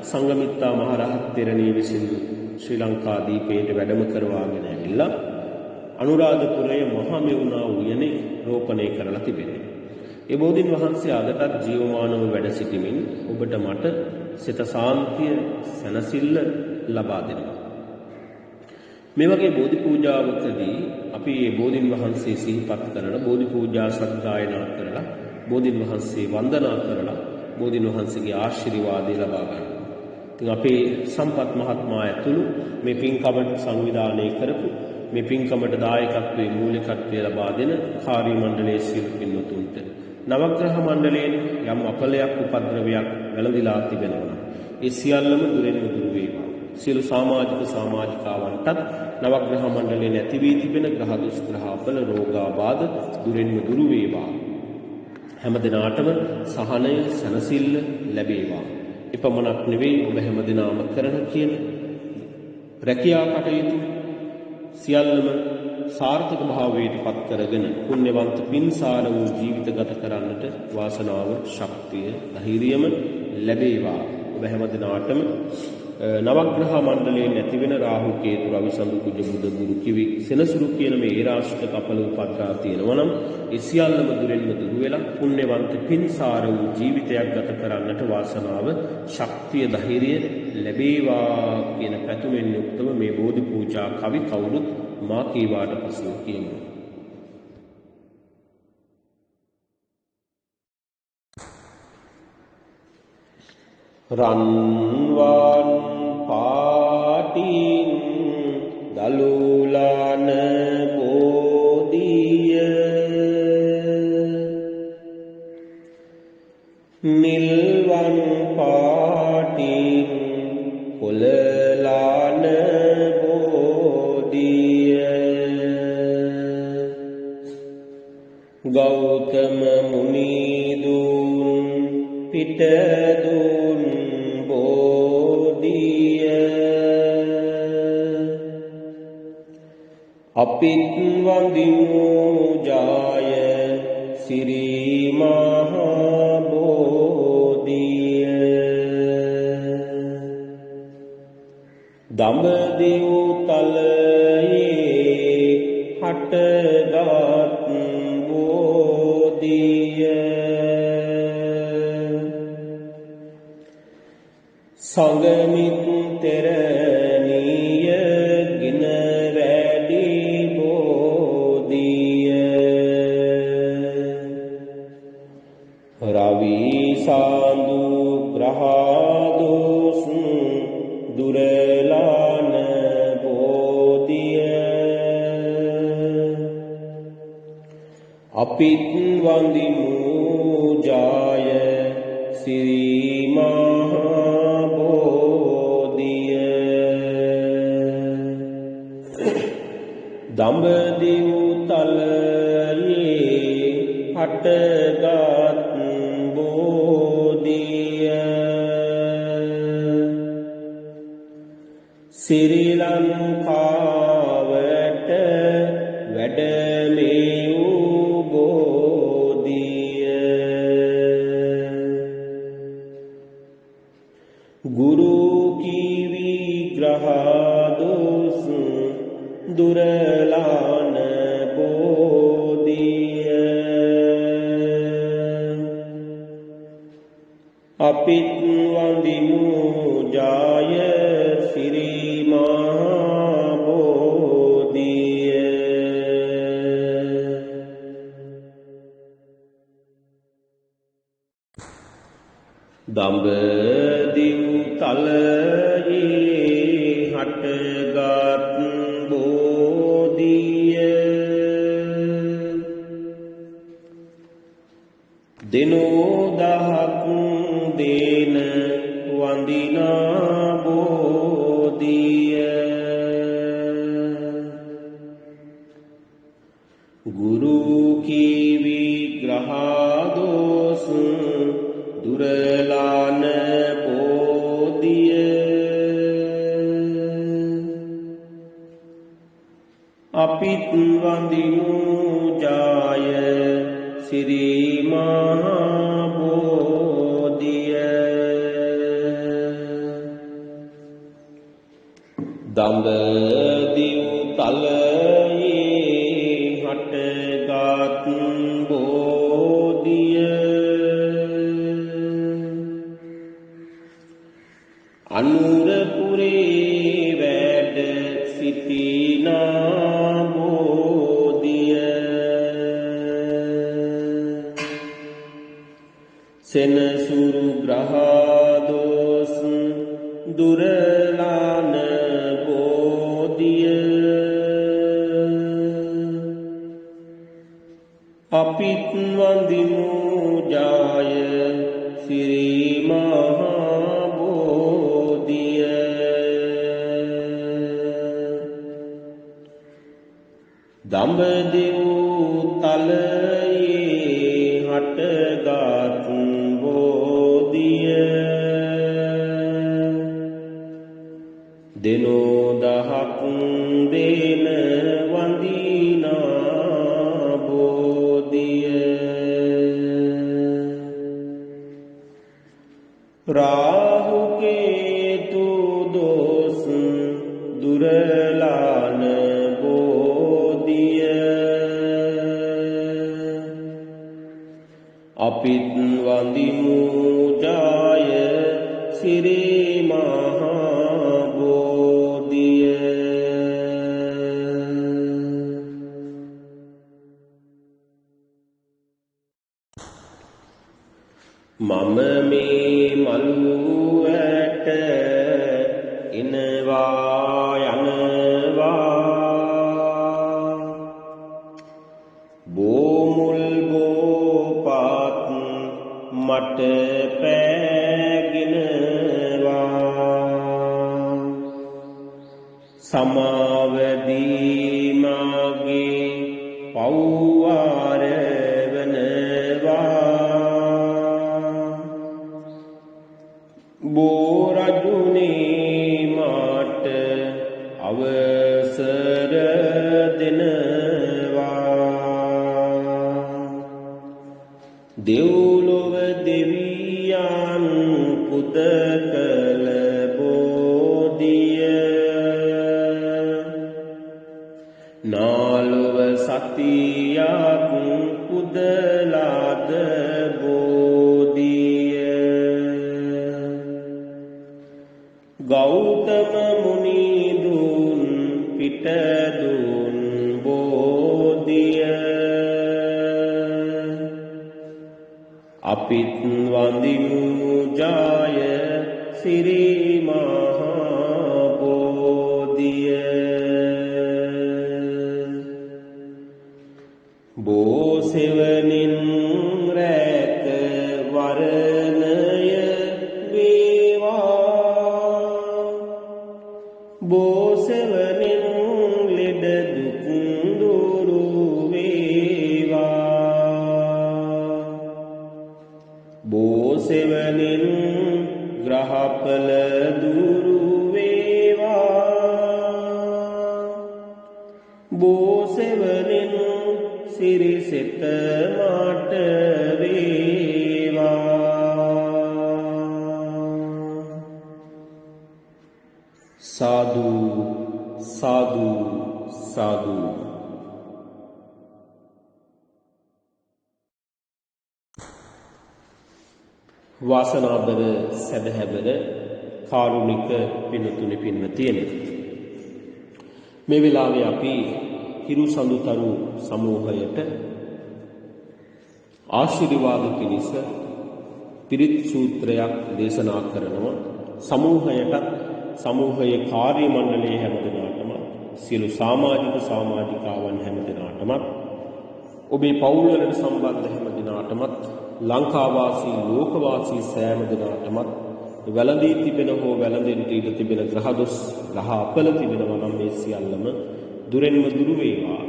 සංඝමිත්තා මහරහත් තෙරණිය විසින් ශ්‍රී ලංකා දීපයට වැඩම කරවාගෙන ඇවිල්ලා අනුරාධපුරයේ මහමෙවුනා උයනේ රෝපණය කරලා තිබෙනවා. ඒ බෝධින් වහන්සේ අදටත් ජීවමානව වැඩ සිටිමින් ඔබට මට සිත සාන්තිය සැනසෙල්ල ලබා දෙනවා. මේ වගේ බෝධි පූජාවකදී අපි මේ බෝධින් වහන්සේ සිහිපත් කරලා බෝධි පූජා සත්කායනා කරලා බෝධින් වහන්සේ වන්දනා කරලා බෝධින් වහන්සේගේ ආශිර්වාදය ලබා ගන්නවා. ඉතින් අපේ සම්පත් මහත්මයා ඇතුළු මේ පින්කමට සංවිධානය කරපු මේ පින්කමට දායකත්වයේ මූලිකත්වය ලබා දෙන කාර්ය මණ්ඩලයේ සියලු පින්වතුන්ට නවග්‍රහ මණ්ඩලයෙන් යම් අපලයක් උපද්‍රවයක් වැළඳිලා තිබෙනවා. ඒ සියල්ලම දුරින් දුරු වේවා. සියලු සමාජික සමාජිකාවන්ටත් නවග්‍රහ මණ්ඩලයෙන් ඇති වී තිබෙන ග්‍රහ දුෂ්ග්‍රහ අපල රෝගාබාධ දුරින්ම දුරු වේවා. හැම දිනාටම සහනය සනසිල්ල ලැබේවා. එපමණක් නෙවෙයි ඔබ හැම දිනාම කරන කියන රැකියා කටයුතු සියල්ලම සාර්ථක භාවයට පත් කරගෙන පුණ්‍යවන්ත පින්සාර වූ ජීවිත ගත කරන්නට වාසනාව ශක්තිය ධෛර්යම ලැබේවා. ඔබ හැම දිනාටම නවග්‍රහ මණ්ඩලයෙන් ඇතිවෙන රාහු කේතු රවි සඳු කුජ බුද ගුරු කිවි සෙනසුරු කියන මේ ඒරාශික කපල උපද්‍රා තියෙනවා නම් ඒ සියල්ලම දුරින්ම දුරු වෙලා පුණ්‍යවන්ත පින්සාර වූ ජීවිතයක් ගත කරන්නට වාසනාව ශක්තිය ධෛර්යය ලැබේවා කියන පැතුමෙන් යුක්තව මේ බෝධි පූජා කවි කවුරුත් මා කීවාට පසු කියමු. රන්වන් පාටින් දලුලාන බෝධිය නිල්වන් පාටින් කොළලාන බෝධිය ගෞතම මුනිදුන් පිටදුන් බෝධිය අපිත් වඳිමු ජාය සිරි මහා බෝධිය දඹදිව් තලයේ හටගත් බෝධිය සංගමිත් තෙරණිය ගින වැඩි බෝධිය රවි සාඳු ග්‍රහදෝස් දුරලාන බෝධිය අපිත් වඳිමු ජාය සිරි මහා බෝධිය දඹදිව් තලයේ හටගත් බෝධිය සිරි ලංකාවට වැඩමෙවූ බෝධිය ගුරු කී විග්‍රහදෝස් දුරලාන බෝධිය අපිත් වඳිමු ජාය සිරි මහා බෝධිය දඹදිව් තලයේ හටගත් බෝධිය දිනෝ දහක් දේන වඳිනා බෝධිය ගුරු කී විග්‍රහදෝස් දුරලාන බෝධිය අපිත් වඳිමු ජාය සිරි මහා බෝධිය දඹදිව් තලයේ හටගත් බෝධිය අනුරපුරේ වැඩ සිටිනා බෝධිය සෙනසුරු ග්‍රහදෝස් දුරලාන බෝධිය අපිත් වඳිමු ජාය සිරි මහා බෝධිය දඹදිව් තලයේ හටගත් බෝධිය දිනෝ දහක් දේන වඳිනා බෝධිය රාහු කේතු දෝස් දුරලාන බෝධිය අපිත් වඳිමු ජාය සිරි මහා බෝධිය මම මේ මළුවට එනවා යනවා බෝමුල් බෝපත් මට පෑගෙනවා සමාවදී මාගේ පව්වාර බෝරජුනේ මාට අවසර දෙනවා දෙව්ලොව දෙවියන් පුද කළ බෝධිය නාලොව සතියක් පුදලාද ගෞතම මුනිදුන් පිටදුන් බෝධිය අපිත් වඳිමු ජය සිරි මහා බෝධිය බෝසෙවණින් රැක වරණය බෝසෙවණින් ලෙඩ දුක් දුරු වේවා බෝසෙවණින් ග්‍රහඵල දුරු වේවා බෝසෙවණින් සිරිසෙත මාට වේවා साधु साधु साधु වාසනාබර සදහැබර කාරුණික පින්තුනි පින්වතියනි මේ වෙලාවේ අපි හිරු සඳුතරු සමූහයට ආශිර්වාද පිණිස පිරිත් සූත්‍රයක් දේශනා කරනවා සමූහයට සමූහයේ කාර්ය මණ්ඩලයේ හැමදෙනාටම සියලු සමාජිකාවන් හැමදෙනාටම ඔබේ පවුල් වලට සම්බන්ධ හැමදෙනාටම ලංකාවාසී ලෝකවාසී සෑම දෙනාටම වැළඳී තිබෙන හෝ වැළඳෙන්නට ඉඩ තිබෙන ග්‍රහදොස් ග්‍රහ අපල තිබෙනවා නම් මේ සියල්ලම දුරෙන්ම දුරු වේවා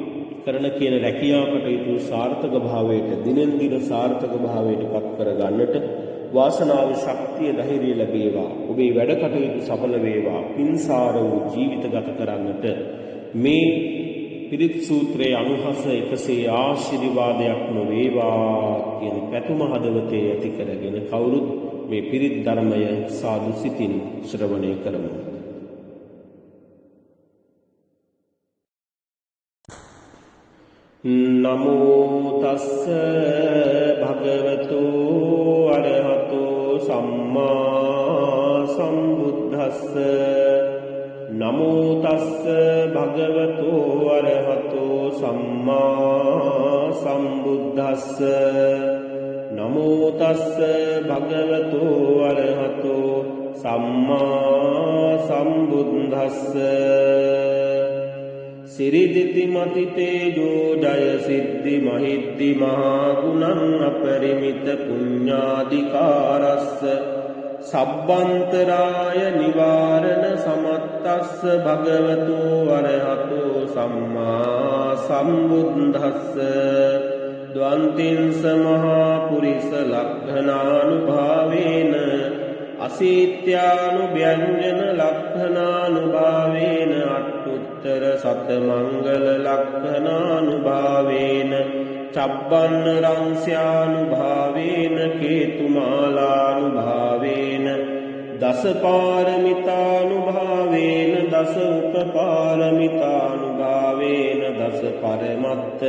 කරන කියන රැකියා කටයුතු සාර්ථක භාවයට දිනෙන් දින සාර්ථක භාවයට පත් කර ගන්නට වාසනාව ශක්තිය ධෛර්යය ලැබේවා ඔබේ වැඩ කටයුතු සඵල වේවා පින්සාර වූ ජීවිත ගත කරන්නට මේ පිරිත් සූත්‍රයේ අනුහස එකසේ ආශිර්වාදයක් නොවේවා කියන පැතුම හදවතේ ඇති කරගෙන කවුරුත් මේ පිරිත් ධර්මය සාදු සිතින් ශ්‍රවණය කරමු නමෝ තස්ස භගවතු අරහතෝ සම්මා සම්බුද්දස්ස නමෝ තස්ස භගවතු අරහතෝ සම්මා සම්බුද්දස්ස නමෝ තස්ස භගවතු අරහතෝ සම්මා සම්බුද්දස්ස සිරිදිති මති තේජෝ ජය සිද්ධි මහිද්දි මහා ගුණං අපරිමිත පුඤ්ඤාධිකාරස්ස සබ්බන්තරාය නිවාරණ සමත්තස්ස භගවතු අරහතෝ සම්මා සම්බුද්දස්ස ද්වන්තිංස මහා පුරිස ලක්ඛනානුභාවේන අසීත්‍යානුභ්‍යංජන ලක්ඛනානුභාවේන අට්ඨුත්තර සත මංගල ලක්ඛනානුභාවේන චබ්බන්න රංස්‍යානුභාවේන කේතුමාලානුභාවේන දස පාරමිතානුභාවේන දස උපපාරමිතානුභාවේන දස පරමත්ත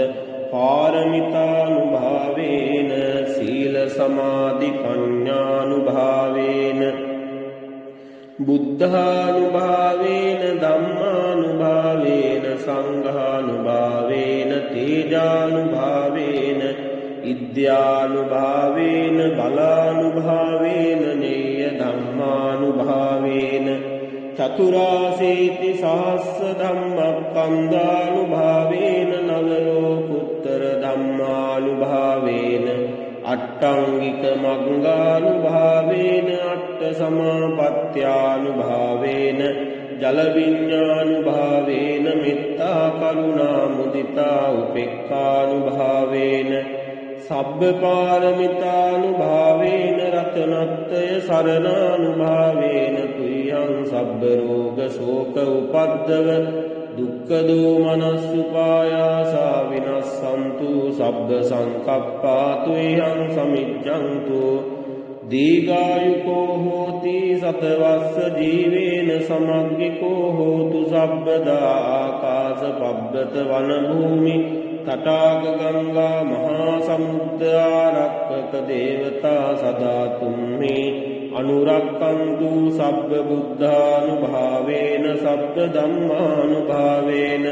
පාරමිතානුභාවේන සීල සමාධි ප්‍රඥානුභාවේන බුද්ධානුභාවේන ධම්මානුභාවේන සංඝානුභාවේන තේජානුභාවේන ඉද්‍යානුභාවේන බලානුභාවේන නේය ධම්මානුභාවේන චතුරාසීති සහස්ස ධම්මස්කන්ධානුභාවේන නවලෝකුත්තර ධම්මානුභාවේන අට්ඨංගික මග්ගානුභාවේන අට්ඨ සමාපත්ත්‍යානුභාවේන ජල විඤ්ඤානුභාවේන මෙත්තා කරුණා මුදිතා උපේක්ඛානුභාවේන සබ්බ පාරමිතානුභාවේන රතනත්‍රය සරණානුභාවේන තුයං සබ්බ රෝග ශෝක උපද්දව දුක්ඛ දෝමනස්සුපායාසා විනස්සන්තු සබ්බ සංකප්පා තුයං සමිච්ඡන්තු දීඝායුකෝ හෝති සතවස්ස ජීවේන සමග්ගිකෝ හෝතු සබ්බදා ආකාශ පබ්බත වන භූමි තටාක ගංගා මහා සමුද්ද ආරක්කක දේවතා සදා තුම්හි අනුරක්ඛන්තු සබ්බ බුද්ධානුභාවේන සබ්බ ධම්මානුභාවේන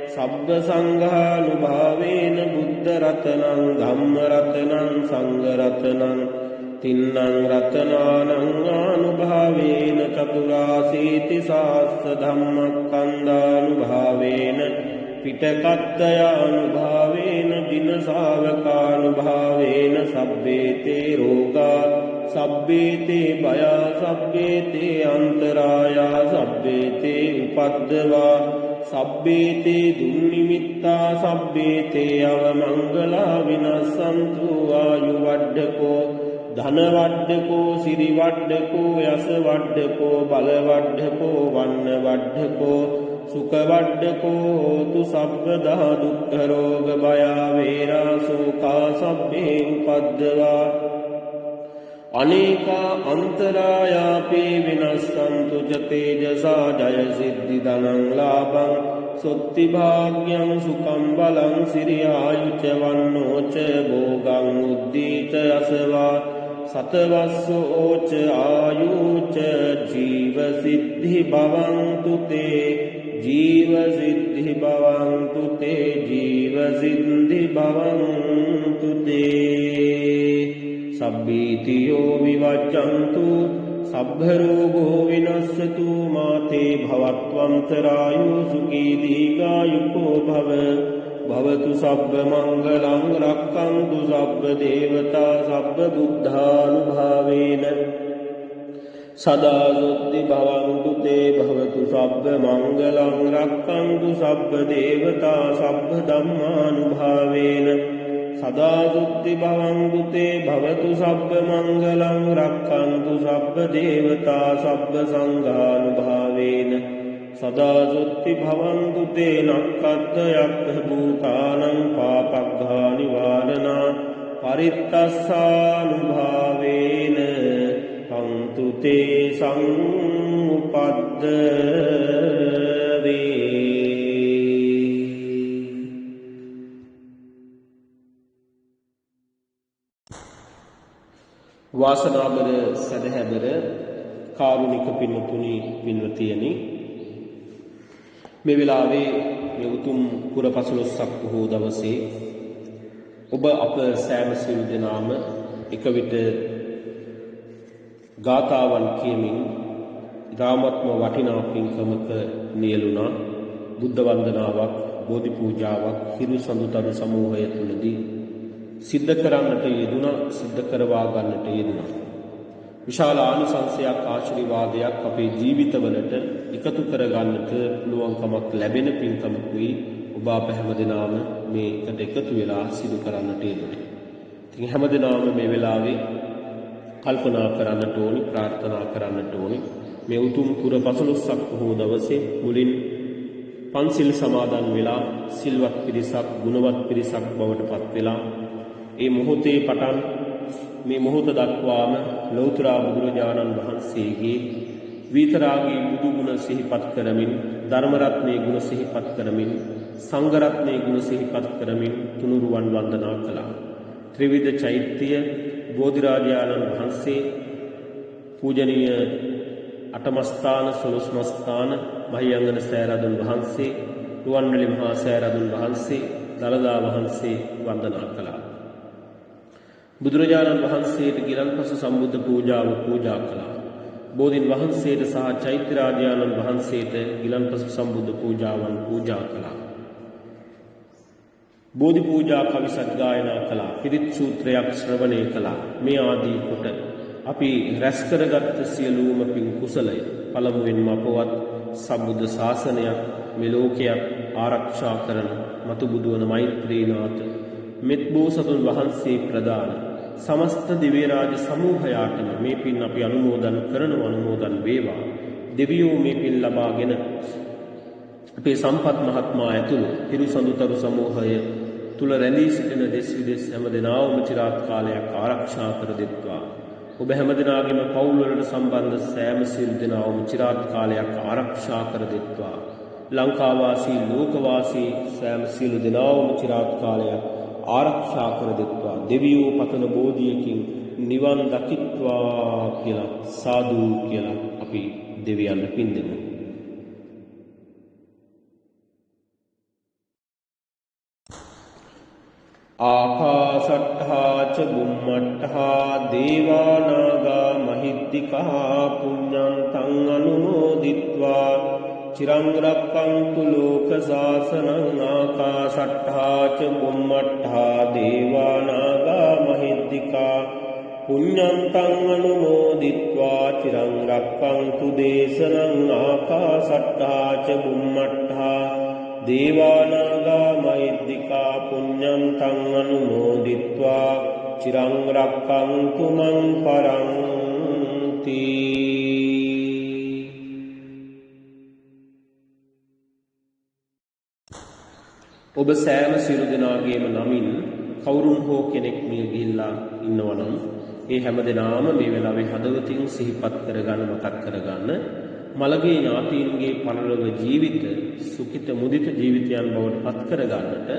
සබ්බ සංඝානුභාවේන බුද්ධ රතනං ධම්ම රතනං සංඝ රතනං තින්නං රතනානං ආනුභාවේන චතුරාසීති සාස්ස ධම්මස්කන්ධානුභාවේන පිටකත්තයානුභාවේන දින ශාවකානුභාවේන සබ්බේතේ රෝගා සබ්බේතේ භයා සබ්බේතේ අන්තරායා සබ්බේතේ උපද්දවා සබ්බේතේ දුන්නිමිත්තා සබ්බේතේ අවමංගලා විනස්සන්තු ආයු වඩ්ඩකෝ ධන වඩ්ඩකෝ සිරි වඩ්ඩකෝ යස වඩ්ඩකෝ බල වඩ්ඩකෝ වන්න වඩ්ඩකෝ සුඛ වඩ්ඩකෝ තු සබ්බදා දුක්ඛ රෝග භය වේරා සෝකා සබ්බේ උපද්දවා අනේකා අන්තරායාපේ විනස්සන්තු ච තේජසා ජය සිද්ධි ධනං ලාභං සොත්ති භාග්‍යං සුඛං බලං සිරි ආයුච වන්නෝ ච භෝගං උද්දීත යසවා සතවස්සෝච ආයුච ජීව සිද්ධි භවන්තු තේ ජීව සිද්ධි භවන්තු තේ ජීව සිද්ධි භවන්තු තේ සබ්බීතියෝ විවච්ඡන්තු සබ්බ රෝගෝ විනස්සතු මාතේ භවත්වන්තරායු සුඛී දීඝායුකෝ භව භවතු සබ්බ මංගලං රක්ඛන්තු සබ්බ දේවතා සබ්බ බුද්ධානුභාවේන සදා සුද්ධි භවන්තු තේ භවතු සබ්බ මංගලං රක්ඛන්තු සබ්බ දේවතා සබ්බ ධම්මානුභාවේන සදා සුද්ධි භවන්තු තේ භවතු සබ්බ මංගලං රක්ඛන්තු සබ්බ දේවතා සබ්බ සංඝානුභාවේන සදා සුද්ධි භවන්තු තේ නක්ඛද්දයක්ඛ භූතානං පාපග්ඝා නිවාරණා පරිත්තස්සානුභාවේන පන්තු තේ සංඋපද්දවේ. වාසනාබර සදහැබර කාරුණික පින්තුනි පින්වතියනි, මේ වෙලාවේ මේ උතුම් පුර 15ක් පොහොව දවසේ ඔබ අප සෑම සියලු දෙනාම එක විට ගාථාවන් කියමින් ධාමත්ම වටිනා පින්කමක නියලුණා. බුද්ධ වන්දනාවක්, බෝධි පූජාවක් හිරු සඳුතරු සමූහය තුලදී සිද්ධ කරන්නට යෙදුණා, සිද්ධ කරවා ගන්නට යෙදුණා. විශාල ආනිසංසයක්, ආශිර්වාදයක් අපේ ජීවිතවලට එකතු කර ගන්නට පුළුවන්කමක් ලැබෙන පින්කමකුයි ඔබ අප හැමදෙනාම මේකට එකතු වෙලා සිදු කරන්නට යෙදුනේ. ඉතින් හැමදෙනාම මේ වෙලාවේ කල්පනා කරන්නට ඕනි, ප්‍රාර්ථනා කරන්නට ඕනි. මේ උතුම් පුර 15ක් පොහොව දවසේ මුලින් පන්සිල් සමාදන් වෙලා සිල්වත් පිරිසක්, ගුණවත් පිරිසක් බවට පත් වෙලා ඒ මොහොතේ පටන් මේ මොහොත දක්වාම ලෞතර බුදුරජාණන් වහන්සේගේ විතරාගී බුදු ගුණ සිහිපත් කරමින්, ධර්ම රත්නයේ ගුණ සිහිපත් කරමින්, සංඝ රත්නයේ ගුණ සිහිපත් කරමින් තුනුරුවන් වන්දනා කළා. ත්‍රිවිධ චෛත්‍ය, බෝධිරාජාණන් වහන්සේ, පූජනීය අටමස්ථාන, සොළොස්මස්ථාන, මහියංගන සෑරදුන් වහන්සේ, රුවන්වැලි මහා සෑරදුන් වහන්සේ, දළදා වහන්සේ වන්දනා කළා. බුදුරජාණන් වහන්සේට ගිලන්පස සම්බුද්ධ පූජාව පූජා කළා. බෝධින් වහන්සේට සහ චෛත්‍යරාජානන් වහන්සේට ගිලන්පස සම්බුද්ධ පූජාවන් පූජා කළා. බෝධි පූජා කවි සත්ගායනා කළා. පිරිත් සූත්‍රයක් ශ්‍රවණය කළා. මේ ආදී කොට අපි රැස් කරගත් සියලුම පින් කුසලය පළමුවෙන්ම අපවත් සම්බුද්ධ ශාසනයක් මේ ලෝකයක් ආරක්ෂා කරන මතු බුදුවන මෛත්‍රීනාථ මෙත් බෝසතුන් වහන්සේ ප්‍රදාන සමස්ත දිව්‍ය රාජ සමූහයාටම මේ පින් අපි අනුමෝදන් අනුමෝදන් වේවා. දෙවියෝ මේ පින් ලබාගෙන අපේ සම්පත් මහත්මයා ඇතුළු හිරුසඳුතරු සමූහය තුල රැඳී සිටින දෙස් විදෙස් හැම දෙනාම চিරාත් කාලයක් ආරක්ෂා කර දෙත්වා. ඔබ හැම දෙනාගේම පවුල් වලට සම්බන්ධ සෑම සිල් දෙනාම চিරාත් කාලයක් ආරක්ෂා කර දෙත්වා. ලංකා වාසී ලෝක වාසී සෑම සිල් දෙනාම চিරාත් කාලයක් ආරක්ෂා කර දෙත්වා. දෙවියෝ පතන බෝධියකින් නිවන් දකිත්වා කියලා සාදු කියලා අපි දෙවියන්ට පින් දෙමු. ආකාශට්ඨා ච බුම්මට්ඨා දේවා නාග මහිද්దికා පුඤ්ඤන්තං අනුමෝදිත්වා චිරං රක්ඛන්තු ලෝක සාසනං. ආකාශට්ඨා ච බුම්මට්ඨා දේවා නාග මහිද්దికා පුඤ්ඤන්තං අනුමෝදිත්වා චිරං රක්ඛන්තු දේශනං. ආකාශට්ඨා ච බුම්මට්ඨා දේවානාගා මහිද්దికා පුඤ්ඤන්තං අනුමෝදිත්වා චිරං රක්ඛන්තු මං පරන්ති. ඔබ සෑම සියලු දෙනාගේම නමින් කවුරුන් හෝ කෙනෙක් මිය ගිහිල්ලා ඉන්නවනම් ඒ හැම දෙනාම මේ වෙලාවේ හදවතින් සිහිපත් කරගන්න මතක් කරගන්න. මළගේ ඥාතීන්ගේ පරලොව ජීවිත සුඛිත මුදිත ජීවිතයන් බවට පත් කරගන්නට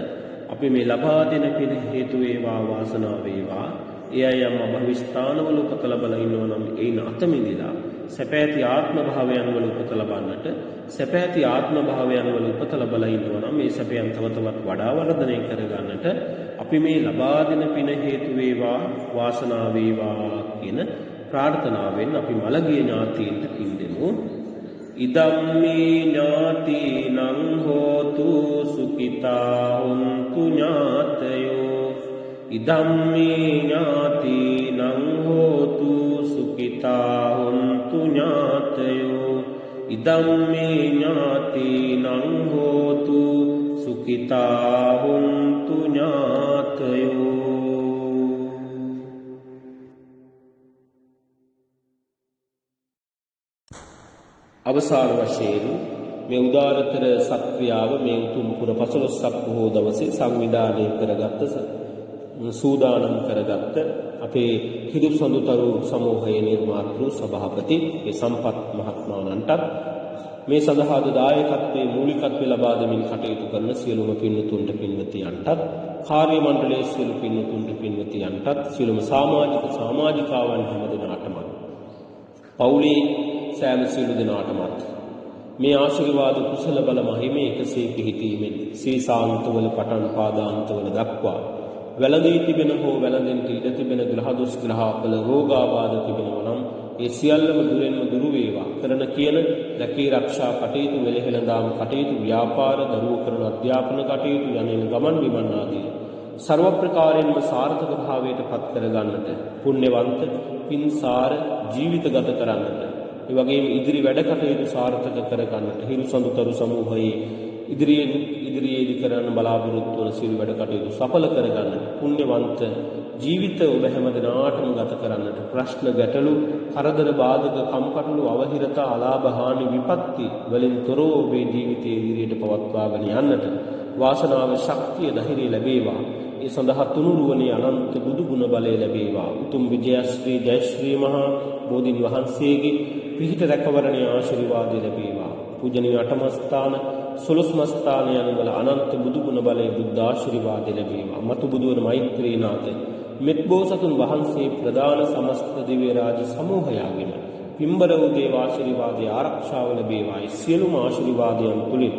අපි මේ ලබා දෙන පින හේතු වේවා වාසනාව වේවා. ඒ අය යම් අභවිස්ථානවල උපත ලබලා ඉන්නවා නම් ඒන අත මිදලා සැපැති ආත්ම භාවයන් වල උපත ලබන්නට සැපැති ආත්ම භාවයන් වල උපත ලබලා ඉන්නවා නම් මේ සැපයන් තව තවත් වඩා වර්ධනය කරගන්නට අපි මේ ලබා දෙන පින හේතු වේවා වාසනාව වේවා කියන ප්‍රාර්ථනාවෙන් අපි මළගේ ඥාතීන්ට පින් දෙමු. ඉදම්මේ ඥාතිනං හෝතු සුඛිතා හොන්තු ඥාතයෝ. ඉදම්මේ ඥාතිනං හෝතු සුඛිතා හොන්තු ඥාතයෝ. ඉදම්මේ ඥාතිනං හෝතු සුඛිතා හොන්තු ඥාතයෝ. අවසාන වශයෙන් මේ උදාරතර සත්‍ක්‍රියාව මේ උතුම් පුර 15ක් බොහෝ දවසේ සංවිධානය කරගත්ත සූදානම් කරගත්ත අපේ හිරුසඳුතරු සමූහයේ නිර්මාතෘ සභාපති සම්පත් මහත්මයාණන්ටත් මේ සඳහා දායකත්වයේ මූලිකත්වය ලබා දෙමින් කටයුතු කරන සියලුම පින්වතුන්ට පින්වතියන්ටත් කාර්ය මණ්ඩලයේ සියලු පින්වතුන්ට පින්වතියන්ටත් සියලුම සමාජිකාවන් හැම දෙනාටම පවුලේ සෑම සියලු දෙනාටමත් මේ ආශිර්වාද කුසල බල මහිමේ එකසේ පිහිටීමෙන් සීසාන්තවල පටන් පාදාන්තවල දක්වා වැළඳී තිබෙන හෝ වැළඳෙන්ට ඉඩ තිබෙන ග්‍රහ දොස් ග්‍රහාපල රෝගාබාධ තිබෙනවා නම් ඒ සියල්ලම දුරෙන්ම දුරු වේවා. කරන කියන රැකී ආරක්ෂා කටයුතු වෙලහෙළඳාම් කටයුතු ව්‍යාපාර දරුවෝ කරන අධ්‍යාපන කටයුතු යන ගමන් බිමන් ආදී ਸਰව ප්‍රකාරයෙන්ම සාර්ථක භාවයට පත් කරගන්නට පුණ්‍යවන්ත පින්සාර ජීවිත ගත කරන්නට ඒ වගේම ඉදිරි වැඩ කටයුතු සාර්ථක කරගන්නට හිරුසඳුතරු සමූහයේ ඉදිරියේදී කරන්න බලාපොරොත්තු වන සියලු වැඩ කටයුතු සඵල කරගන්නට පුණ්‍යවන්ත ජීවිත ඔබ හැම දිනාටම ගත කරන්නට ප්‍රශ්න ගැටලු කරදර බාධක කම්කටොළු අවහිරතා අලාභ හානි විපත්ති වලින් තොරව ඔබේ ජීවිතයේ ඉදිරියට පවත්වාගෙන යන්නට වාසනාව ශක්තිය ධෛර්යය ලැබේවා. ඒ සඳහා තුනුරුවනේ අනන්ත බුදු ගුණ බලය ලැබේවා. උතුම් විජයශ්‍රී ජයශ්‍රී මහා බෝධින් වහන්සේගේ පිහිට රැකවරණයේ ආශිර්වාදය ලැබේවා. පූජනීය අටමස්ථාන සොළොස්මස්ථානයන් වල අනන්ත බුදු ගුණ බලයේ බුද්ධ ආශිර්වාදය ලැබේවා. මතු බුදුවර මෛත්‍රීනාථ මෙත් බෝසතුන් වහන්සේ ප්‍රදාන සමස්ත දිව්‍ය රාජ සමූහයාගෙන් පින්බර වූ දේව ආශිර්වාදයේ ආරක්ෂාව ලැබේවා. සියලුම ආශිර්වාදයන් තුලින්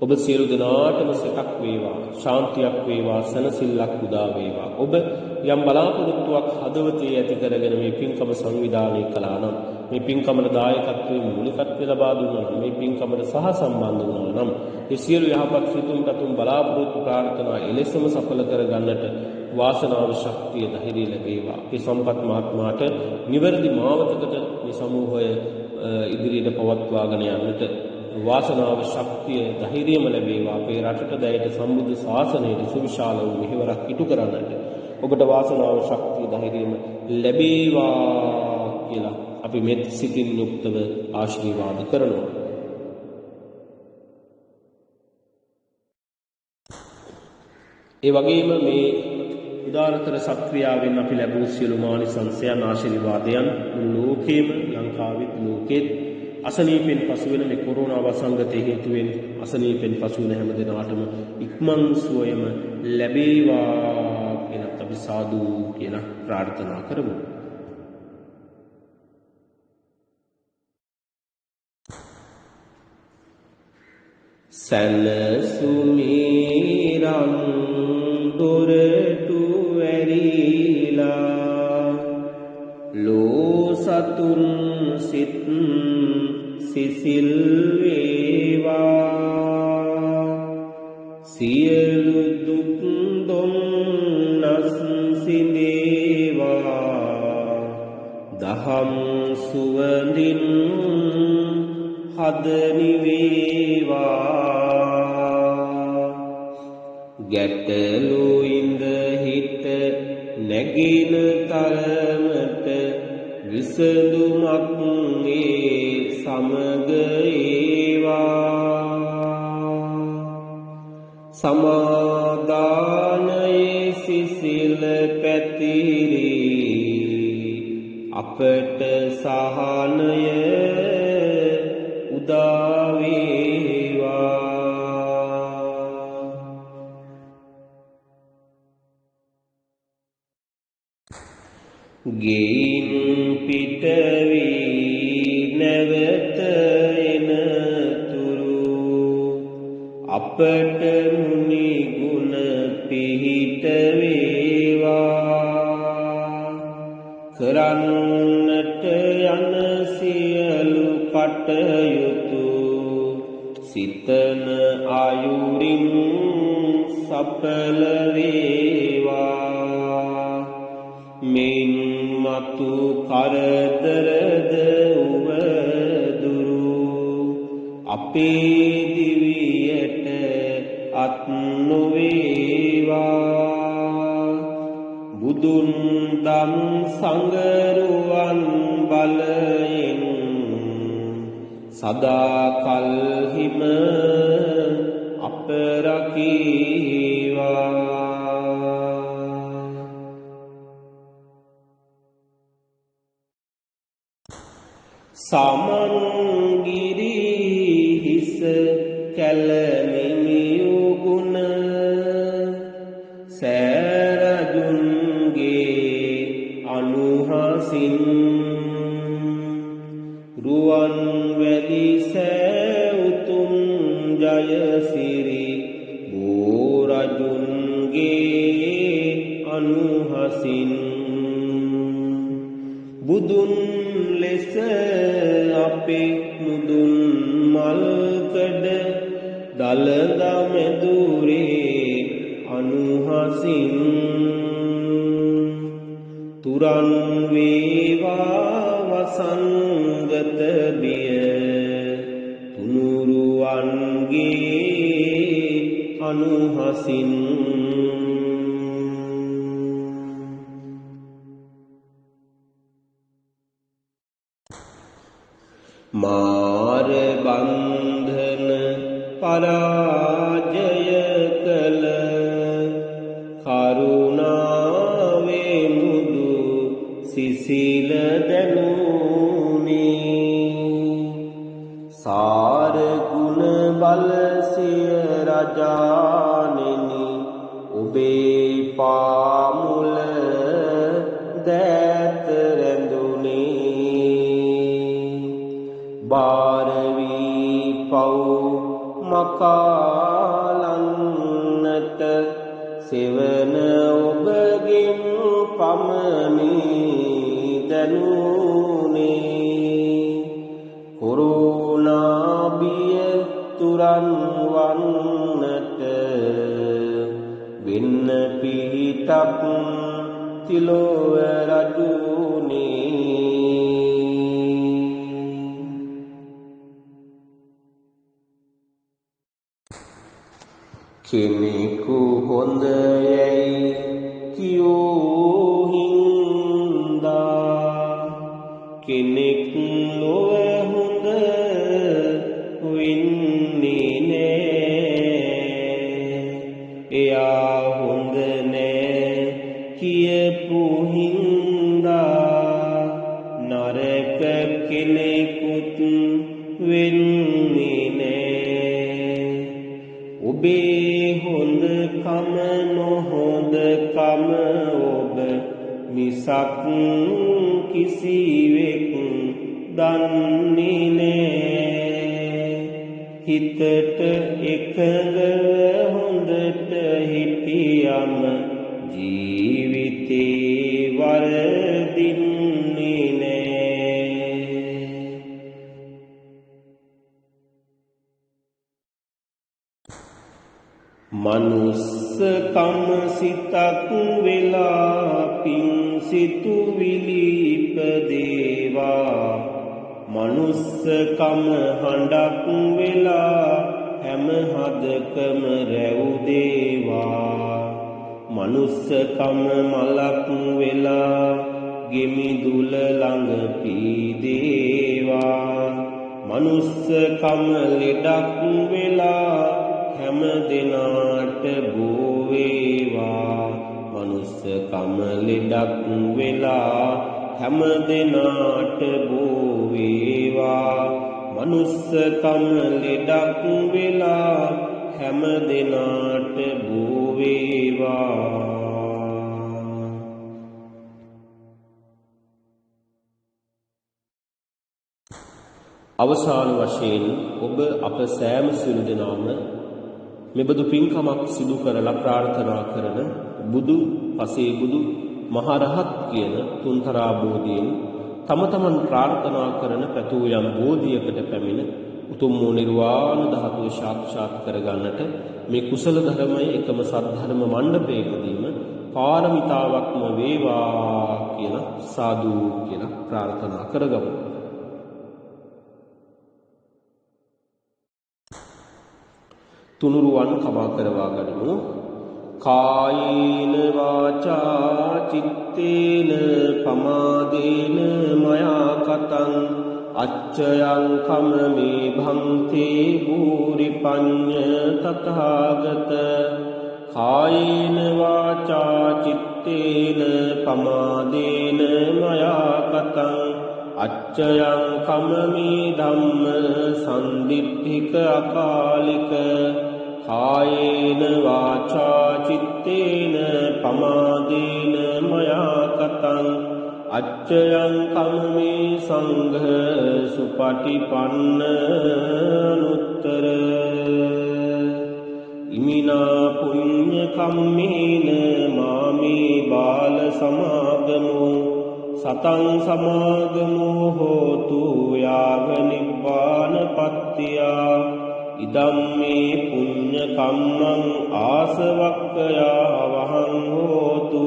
ඔබ සියලු දෙනාටම සැපක් වේවා, ශාන්තියක් වේවා, සනසිල්ලක් උදා වේවා. ඔබ යම් බලාපොරොත්තුවක් හදවතේ ඇති කරගෙන මේ පින්කම සංවිධානය කළා නම්, මේ පින්කමට දායකත්වයේ මූලිකත්වය ලබා දුන්නා නම්, මේ පින්කමට සහ සම්බන්ධ වුණා නම්, ඒ සියලු යහපත් සිතුම් පැතුම් බලාපොරොත්තු ප්‍රාර්ථනා එලෙසම සඵල කර ගන්නට වාසනාව, ශක්තිය, ධෛර්යය ලැබේවා. ඒ සම්පත් මහත්මයාට නිවැරදි මාවතකට මේ සමූහය ඉදිරියට පවත්වාගෙන යන්නට වාසනාව, ශක්තිය, ධෛර්යයම ලැබේවා. අපේ රටට දැයට සම්බුද්ධ ශාසනයට සුවිශාල වූ මෙහෙවරක් ඉටු කරන්නට ඔබට වාසනාව, ශක්තිය, ධෛර්යයම ලැබේවා කියලා අපි මෙත් සිතින් යුක්තව ආශිර්වාද කරනවා. ඒ වගේම මේ උදාරතර සක්‍රියාවෙන් අපි ලැබූ සියලු මානිසංසයන්, ආශිර්වාදයන් ලෝකේම, ලංකාවෙත් ලෝකෙත් අසනීපෙන් පසු වෙන මේ කොරෝනා වසංගතයේ හේතුවෙන් අසනීපෙන් පසු වෙන හැම දිනාටම ඉක්මන් සුවයම ලැබේවා කියලා අපි සාදු කියලා ප්‍රාර්ථනා කරමු. සැලසුමිරන් දොරටු ඇරිලා ලෝ සතුන් සිත් සිසිල් වේවා, සියලු දුක් දුම්නස් සිඳේවා, දහම් සුවඳින් හදනි වේවා, ගැටලු ඉඳ හිත නැගින තරමට විසඳුමක් ඒ සමග ඒවා, සමාදානයේ සිසිල පැතිරී අපට සහනය උදා වේවා. ගෙයින් පිට වී නැවත එනතුරු අපට මුනි ගුණ පිහිට වේවා, කරන්නට යන සියලු කටයුතු සිතන ආයුරින් සඵල වේවා, මෙන් මතු කරදරද උවදුරු අපේ දිවියට අත් නොවේවා, බුදුන් දම් සංගරුවන් බලයෙන් සදා කල්හිම අප රකීවා. සමන්ගිරි හිස කැලමිමියුගුණ සෑරජුන්ගේ අනුහසින් රුවන් වැලි සෑඋතුම් ජයසිරි බෝරජුන්ගේ අනුහසින් බුදුන් ලෙස අපේ මුදුන් මල්කඩ දලදා මෙදුරේ අනුහසින් තුරන් වේවා වසංගත බිය තුනුරුවන්ගේ අනුහසින් මාර බන්ධන පරාජය කළ කරුණාවේ මුදු සිසිල දැනුනි, සාර ගුණ බල සිය රජාණෙනි ඔබේ පාමුල දෑත රැඳුනේ, බාරවී පව් මකා පමණි දැනුනේ කොරෝනා බිය තුරන් වන්නට වෙන්න පිහිටක් තිලොව රජුනේ කෙනෙකු හොඳ යැයි කියෝ හින්දා කෙනෙක් නොව හොඳ වෙන්නේ නෑ එයා හොඳ නෑ කියපු හින්දා නරක කෙනෙකුත් වෙන්නේ නෑ ඔබේ හොඳකම නොහොඳකම ඔබ මිසක් කිසිවෙක් දන්නේ නෑ හිතට එකඟව හොඳට හිටියම ජීවිතේ වරදින්නේ නෑ මනුස්සකම සිතක් වෙලා පින් සිතුවිලි ඉපදේවා මනුස්සකම හඬක් වෙලා හැම හදකම රැවුදේවා මනුස්සකම මලක් වෙලා ගෙමිදුල ළඟ පීදේවා මනුස්සකම ලෙඩක් වෙලා හැම දිනාට බෝවේවා මනුස්සකම ලෙඩක් වෙලා හැම දිනාට බෝවේවා මනුස්සකම ලෙඩක් වෙලා හැම දිනාට බෝවේවා අවසාන වශයෙන් ඔබ අප සෑම සියලු දෙනාම මෙබඳු පින්කමක් සිදු කරලා ප්‍රාර්ථනා කරන බුදු පසේ බුදු මහරහත් කියන තුන්තරා බෝධියෙන් තම තමන් ප්‍රාර්ථනා කරන පැතූ යම් බෝධියකට පැමිණ උතුම් වූ නිර්වාණ ධාතුව සාක්ෂාත් කරගන්නට මේ කුසල ධර්මයේ එකම සද්ධර්ම මණ්ඩපයකදීම පාරමිතාවක්ම වේවා කියලා සාදු කියලා ප්‍රාර්ථනා කරගමු. තුනුරුවන් කමා කරවා ගනිමු. කායේන වාචා චිත්තේන පමාදේන මයා කතං අච්චයං කමමේ භන්තේ භූරි පඤ්ඤ තථාගත කායේන වාචා චිත්තේන පමාදේන මයා කතං අච්චයං කමමේ ධම්ම සම්දිත්තික අකාලික කායේන වාචා චිත්තේන පමාදේන මයා කතං අච්චයං කමමේ සංඝ සුපටිපන්න අනුත්තර ඉමිනා පුඤ්ඤ කම්මේන මාමේ බාල සමාගමෝ සතං සමාගමෝ හෝතු යාව නිබ්බාන පත්තියා ඉදම්මේ පුඤ්ඤ කම්මං ආසවක්ඛයා වහං හෝතු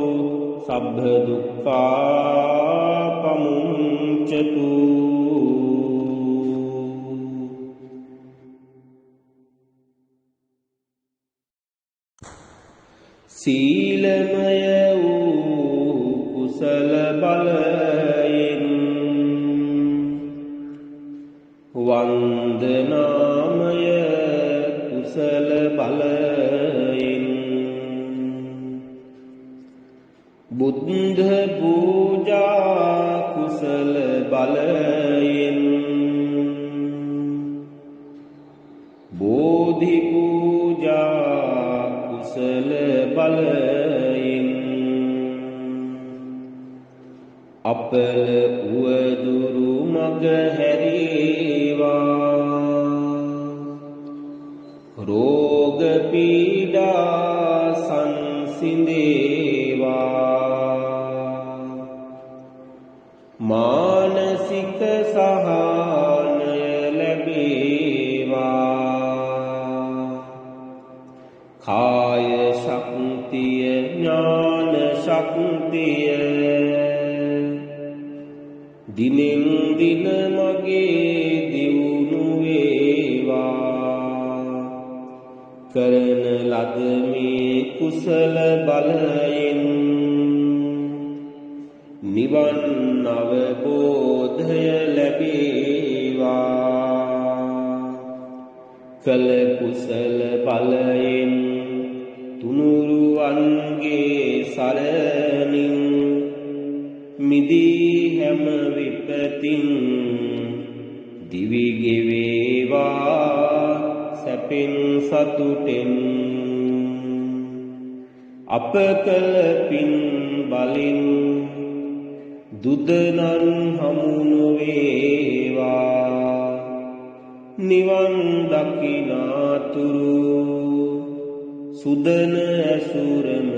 සබ්බ දුක්ඛා පමුංචතු සීලමය වූ කුසල බලයෙන් වන්දනාමය කුසල බලයෙන් බුද්ධ පූජා කුසල බලයෙන් බෝධි පූජා කුසල බලයෙන් අපල උවදුරු මග හැරීවා රෝග පීඩා සංසිඳේවා ශක්තිය දිනෙන් දින මගේ දියුණු වේවා කරන ලද මේ කුසල බලයෙන් නිවන් අවබෝධය ලැබේවා කල කුසල බලයෙන් තුනුරුවන්ගේ සරණින් මිදී හැම විපතින් දිවි ගෙවේවා සැපෙන් සතුටෙන් අප කළ පින් බලින් දුදනන් හමු නොවේවා නිවන් දකිනාතුරු සුදන ඇසුරම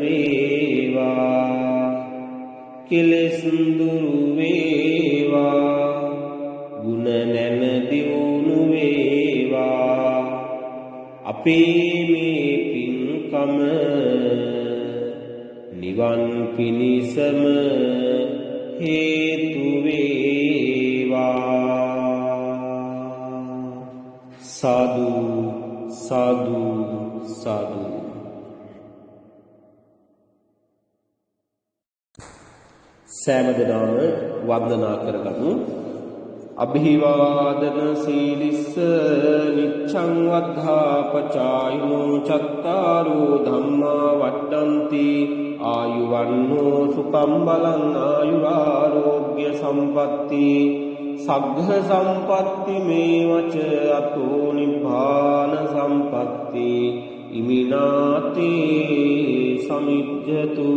වේවා කෙලෙස් දුරු වේවා ගුණ නැන දියුණු වේවා අපේ මේ පින්කම නිවන් පිණිසම හේතු වේවා සාදු සාදු සාදු සෑම දිනම වන්දනා කරගමු අභිවාදන සීලිස්ස නිච්ඡං වද්ධාපචායිනෝ චත්තාරෝ ධම්මා වට්ටන්ති ආයුවන්නෝ සුඛං බලං ආයුරාෝග්‍ය සම්පatti සග්ග සම්පatti මේවච අතෝ නිබ්බාන සම්පatti ඉමිනාතේ සමිජ්ජතු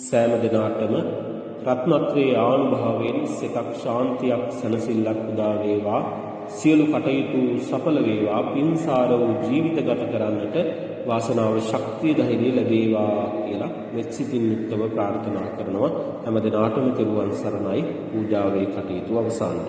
සෑම දිනාටම රත්නත්‍රයේ ආනුභාවයෙන් සිතක් ශාන්තියක් සැනසෙල්ලක් උදා වේවා සියලු කටයුතු සඵල වේවා පින්සාර වූ ජීවිත ගත කරන්නට වාසනාව ශක්තිය ධෛර්යය ලැබේවා කියලා මෙත්සිතින් යුක්තව ප්‍රාර්ථනා කරනවා හැම දිනාටම තෙරුවන් සරණයි පූජාවේ කටයුතු අවසන්යි